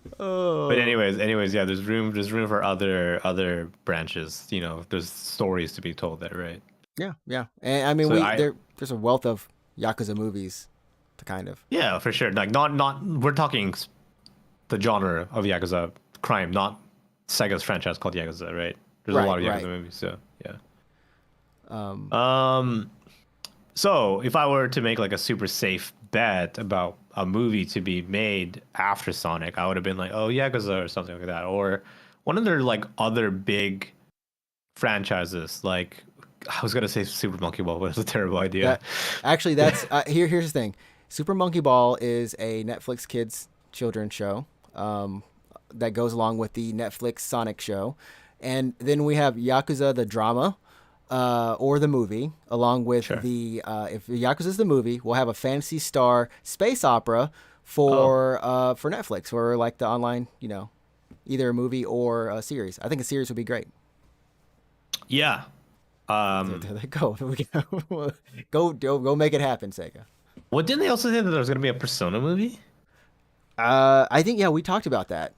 But oh anyways, yeah, there's room for other branches. You know, there's stories to be told there, right? yeah, yeah. And I mean So there's a wealth of Yakuza movies to kind of yeah, for sure. Like not we're talking the genre of Yakuza crime, not Sega's franchise called Yakuza, right? There's a right, lot of Yakuza right. movies, so yeah. Um, Um, so if I were to make like a super safe bet about a movie to be made after Sonic, I would have been like, oh, Yakuza or something like that, or one of their like other big franchises. Like I was gonna say Super Monkey Ball, but it's a terrible idea. that actually that's here's the thing. Super Monkey Ball is a Netflix kids children's show that goes along with the Netflix Sonic show, and then we have Yakuza the drama. Or the movie, along with Sure. the if Yakuza's the movie, we'll have a Fantasy Star space opera Oh, for Netflix or like the online, either a movie or a series. I think a series would be great. yeah. There they go. Go make it happen, Sega. What didn't they also say that there was gonna be a Persona movie? I think we talked about that.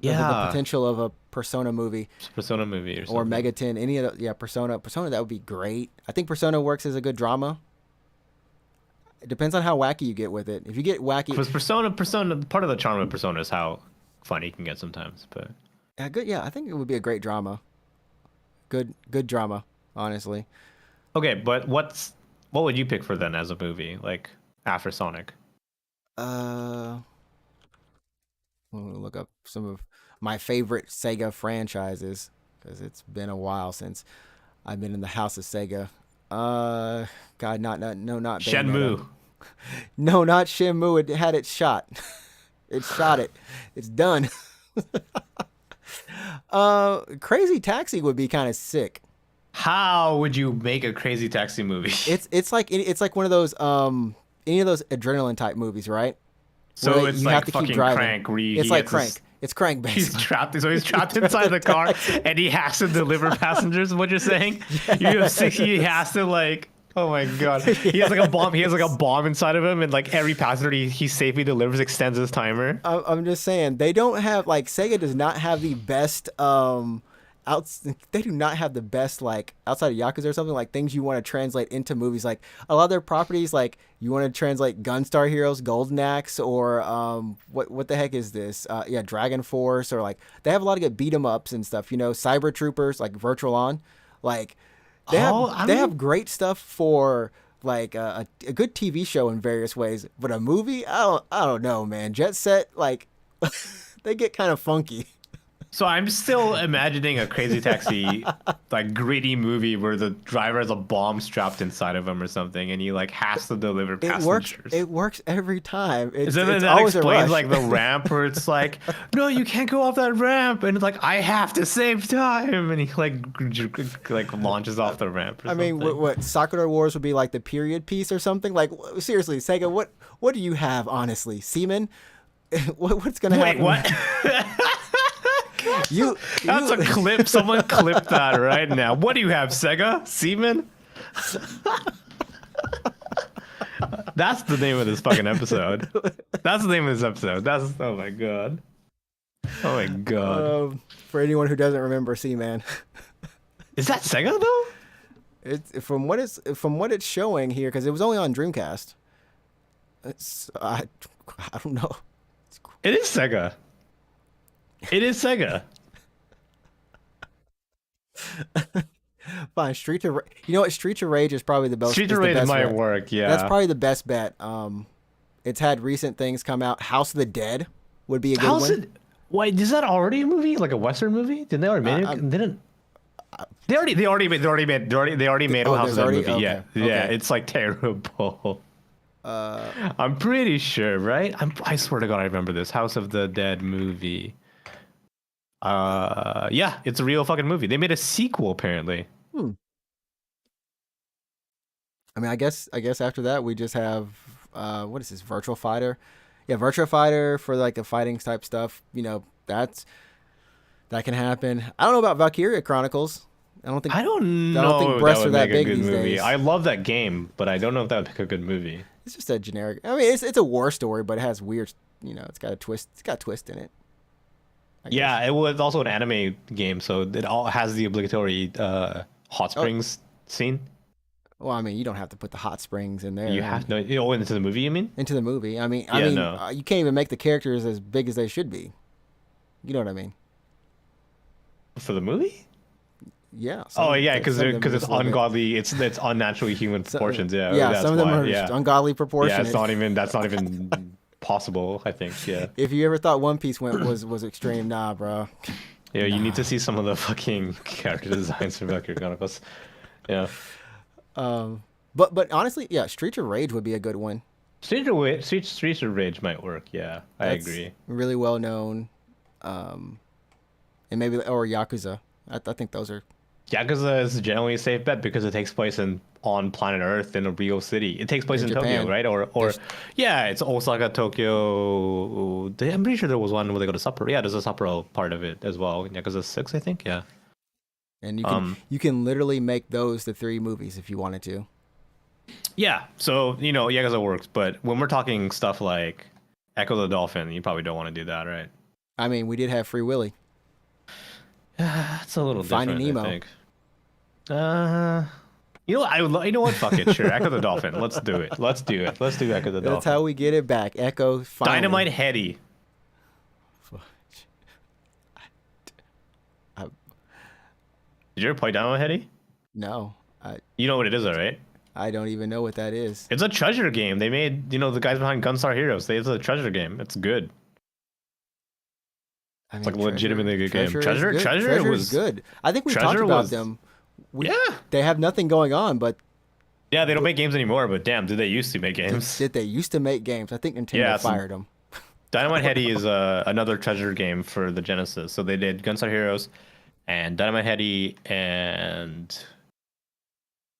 The Yeah, potential of a Persona movie Persona movie or or something. Megaton, any of the Persona that would be great. I think Persona works as a good drama. It depends on how wacky you get with it. If you get wacky, Because Persona, part of the charm of Persona is how funny it can get sometimes. But good, I think it would be a great drama. Good drama, honestly. okay, but what would you pick for then as a movie, like after Sonic? Uh, let me look up some of my favorite Sega franchises because it's been a while since I've been in the house of Sega. Uh, God, not Bayonetta. Shenmue. No, not Shenmue. It had its shot. It shot it. It's done. Crazy Taxi would be kind of sick. How would you make a Crazy Taxi movie? It's like one of those any of those adrenaline type movies, right? So Where it's you have like to keep fucking driving. Crank, where It's he like gets Crank. his, It's Crank he's basically. trapped. So he's trapped inside the car, and he has to deliver passengers. Is what you're saying? You have 60. He has to like. Oh my god. He has like a bomb. He has like a bomb inside of him, and like every passenger he safely delivers extends his timer. I'm just saying they don't have like Sega does not have the best they do not have the best like outside of Yakuza or something like things you want to translate into movies like a lot of their properties like you want to translate Gunstar Heroes, Golden Axe or what the heck is this? Dragon Force or like they have a lot of good beat 'em ups and stuff, Cyber Troopers like Virtual On like they have great stuff for like a good TV show in various ways, but a movie, I don't know, man. Jet Set, like they get kind of funky. So I'm still imagining a Crazy Taxi, like gritty movie where the driver has a bomb strapped inside of him or something, and he like has to deliver passengers. It works every time. It's That always a explains rush. like the ramp where it's like, no, you can't go off that ramp, and it's like I have to save time, and he like launches off the ramp. Or I mean, something. what Sakura Wars would be like the period piece or something. Like seriously, Sega, what do you have? Honestly, semen. What's gonna happen? Wait, what? That's a you clip. Someone clipped that right now. What do you have, Sega? Seaman? That's the name of this fucking episode. That's the name of this episode. Oh my god. Oh my god. For anyone who doesn't remember Seaman, Is that Sega though? it's from what it's showing here because it was only on Dreamcast. I don't know. It is Sega. It is Sega. Fine, you know what? Streets of Rage is probably the best. Street is of the Rage best might bet. work, yeah. That's probably the best bet. It's had recent things come out. House of the Dead would be a good one. Wait, is that already a movie? Like a Western movie? Didn't they already make it? Didn't they already made a House of the Dead movie. Okay, Yeah. okay. Yeah, it's like terrible. I'm pretty sure, right? I swear to God, I remember this House of the Dead movie. Yeah, it's a real fucking movie. They made a sequel apparently. I mean, I guess after that we just have what is this? Virtual Fighter. Yeah, Virtual Fighter for like the fighting type stuff. That can happen. I don't know about Valkyria Chronicles. I don't think breasts are that big these days. I love that game, but I don't know if that would make a good movie. It's just a generic. I mean, it's a war story, but it has weird. It's got a twist. It's got a twist in it. Yeah, it was also an anime game, so it all has the obligatory hot springs scene. Well, I mean, you don't have to put the hot springs in there. You have no. Into the movie, you mean? Into the movie. I mean, no. You can't even make the characters as big as they should be. You know what I mean? For the movie? Yeah. Because it's ungodly. It's unnaturally human proportions. Yeah. Yeah. Some of them are just ungodly proportions. Yeah, that's not even possible. I think. Yeah. If you ever thought One Piece was extreme, nah, bro. Yeah, you need to see some of the fucking character designs from Valkyrie Chronicles. Yeah. But honestly, yeah, Streets of Rage would be a good one. Streets of Rage might work. Yeah, I agree. Really well known, and maybe or Yakuza. I think those are. Yakuza is generally a safe bet because it takes place on planet Earth in a real city. It takes place in Japan. Tokyo, right? Or yeah, it's Osaka, Tokyo. I'm pretty sure there was one where they go to Sapporo. Yeah, there's a Sapporo part of it as well. Yakuza 6, I think. Yeah. And you can literally make those the 3 movies if you wanted to. Yeah, so Yakuza works, but when we're talking stuff like Echo the Dolphin. You probably don't want to do that, right? I mean, we did have Free Willy. It's a little Finding different, Nemo. I think. You know what? You know what? Fuck it. Sure. Echo the Dolphin. Let's do it. Let's do it. Let's do Echo the That's Dolphin. how we get it back. Echo finally. Dynamite Heady. I, Did you ever play Dynamite Heady? no, You know what it is, all right? I don't even know what that is. It's a treasure game. They made, the guys behind Gunstar Heroes. It's a treasure game. It's good. I mean, It's like a legitimately good game. Treasure is good. I think we talked Treasure about was- them. Yeah. They have nothing going on, but Yeah, they don't make games anymore, but damn, did they used to make games? did they used to make games? I think Nintendo Yeah, fired them. Dynamite Heady is another treasure game for the Genesis. So they did Gunstar Heroes and Dynamite Heady and...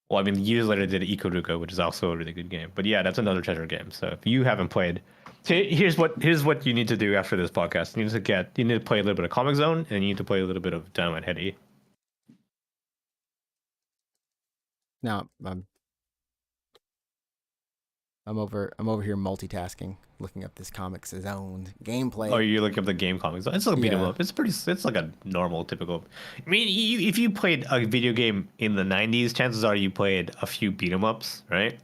Well, I mean, years later they did Ikoruko, which is also a really good game. But yeah, that's another treasure game. So if you haven't played... Here's what you need to do after this podcast. You need to play a little bit of Comic Zone, and you need to play a little bit of Dynamite Heady. Now I'm over here multitasking, looking up this Comic Zone gameplay. Oh, you look up the game Comic Zone. It's like a beat 'em Yeah. up. It's like a normal, typical... I mean, if you played a video game in the 90s, chances are you played a few beat 'em ups, right?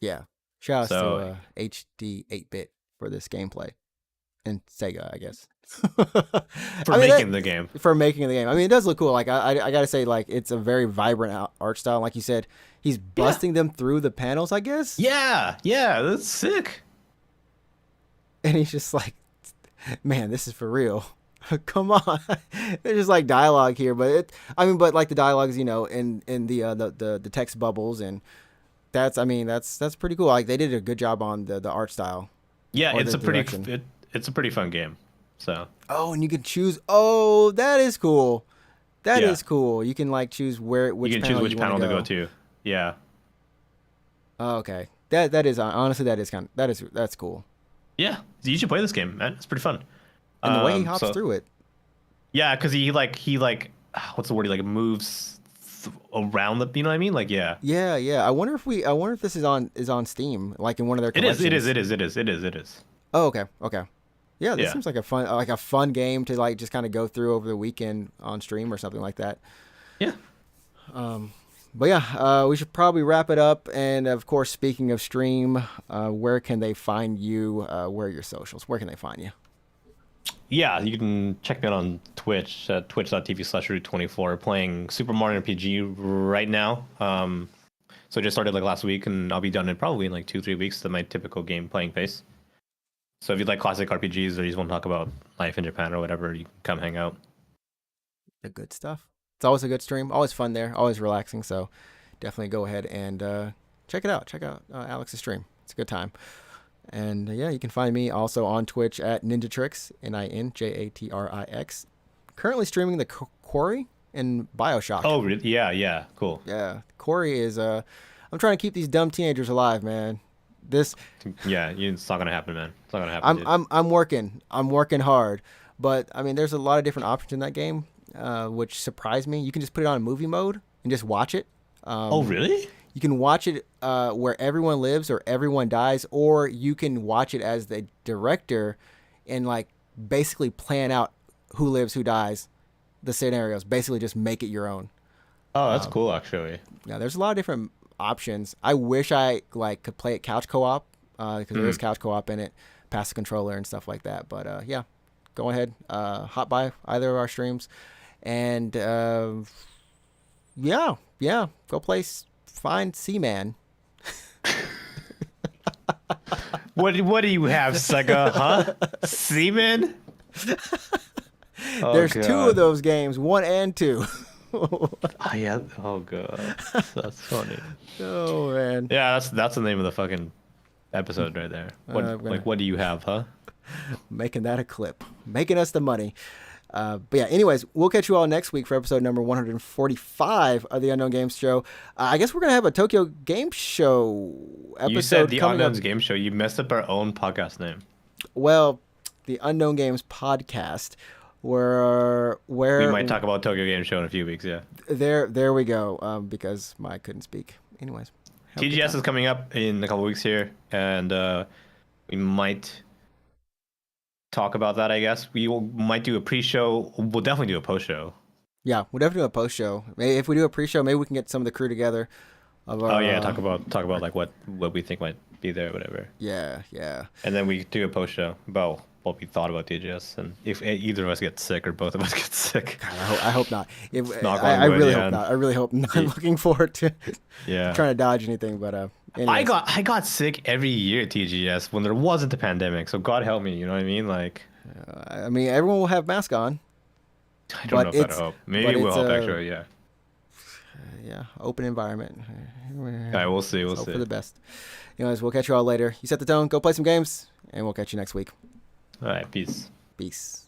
Yeah. Shout out So- to HD 8-bit for this gameplay. And Sega, I guess. For making the game. For making the game. I mean, it does look cool. Like, I gotta say, like, it's a very vibrant art style. Like you said, he's busting them through the panels, I guess. Yeah, that's sick. And he's just like, man, this is for real. Come on. There's just like dialogue here, but but like the dialogue's, in the text bubbles, and that's pretty cool. Like, they did a good job on the art style. Yeah, Or it's the a pretty direction. it's a pretty fun game. So Oh, and you can choose. Oh, that is cool. That is Yeah. cool. You can like choose which you can panel choose which you panel wanna to go to. Yeah. Oh, okay. That is honestly that's cool. Yeah. You should play this game, man. It's pretty fun. And the way he hops through it. Yeah, because he what's the word? He like moves around the, you know what I mean? Like, yeah. Yeah. I wonder if this is on Steam, like in one of their It is. collections. It is. Oh, okay. Yeah, this Yeah. seems like a fun game to like just kind of go through over the weekend on stream or something like that. Yeah. But yeah, we should probably wrap it up. And of course, speaking of stream, where can they find you? Where are your socials? Where can they find you? Yeah, you can check me out on Twitch at twitch.tv/root24, playing Super Mario RPG right now. So I just started like last week, and I'll be done in probably in like 2-3 weeks at my typical game playing pace. So if you like classic RPGs or you just want to talk about life in Japan or whatever, you can come hang out. The good stuff. It's always a good stream. Always fun there. Always relaxing. So definitely go ahead and check it out. Check out Alex's stream. It's a good time. And yeah, you can find me also on Twitch at Ninjatrix, NinJatrix. Currently streaming the Quarry and Bioshock. Oh, really? Yeah, cool. Yeah, Quarry is. I'm trying to keep these dumb teenagers alive, man. Yeah, it's not gonna happen, man. It's not gonna happen. Dude. I'm working hard, but I mean, there's a lot of different options in that game, which surprised me. You can just put it on movie mode and just watch it. Oh, really? You can watch it where everyone lives or everyone dies, or you can watch it as the director and like basically plan out who lives, who dies, the scenarios. Basically, just make it your own. Oh, that's cool, actually. Yeah, there's a lot of different options. I wish I like could play it couch co-op because there is couch co-op in it, pass the controller and stuff like that. But yeah, go ahead, hop by either of our streams, and yeah, go play. Find Seaman. What do you have, Sega? Huh? Seaman? There's two of those games, 1 and 2. Oh yeah. Oh god. That's funny. Oh man. Yeah, that's the name of the fucking episode right there. What do you have, huh? Making that a clip. Making us the money. But yeah, anyways, we'll catch you all next week for episode number 145 of the Unknown Games Show. I guess we're going to have a Tokyo Game Show episode. You said the coming Unknown's up. Game Show. You messed up our own podcast name. Well, the Unknown Games Podcast, where we might talk about Tokyo Game Show in a few weeks, yeah. There we go, because I couldn't speak. Anyways. TGS is coming up in a couple weeks here, and we might talk about that. I guess might do a pre-show. We'll definitely do a post-show. Yeah, we'll definitely do a post-show. If we do a pre-show, maybe we can get some of the crew together. Of our, oh yeah, talk about like what we think might be there, whatever. Yeah, yeah. And then we do a post-show about what we thought about TGS, and if either of us get sick or both of us get sick. God, I hope not. I really hope not. I really hope not. I'm looking forward to trying to dodge anything, but anyways. I got sick every year at TGS when there wasn't a pandemic, so God help me, you know what I mean? Like, I mean, everyone will have masks on. I don't know if that'll help. Maybe it will help, actually, yeah. Yeah, open environment. All right, we'll see. We'll see. Hope for the best. Anyways, we'll catch you all later. You set the tone. Go play some games, and we'll catch you next week. All right, peace. Peace.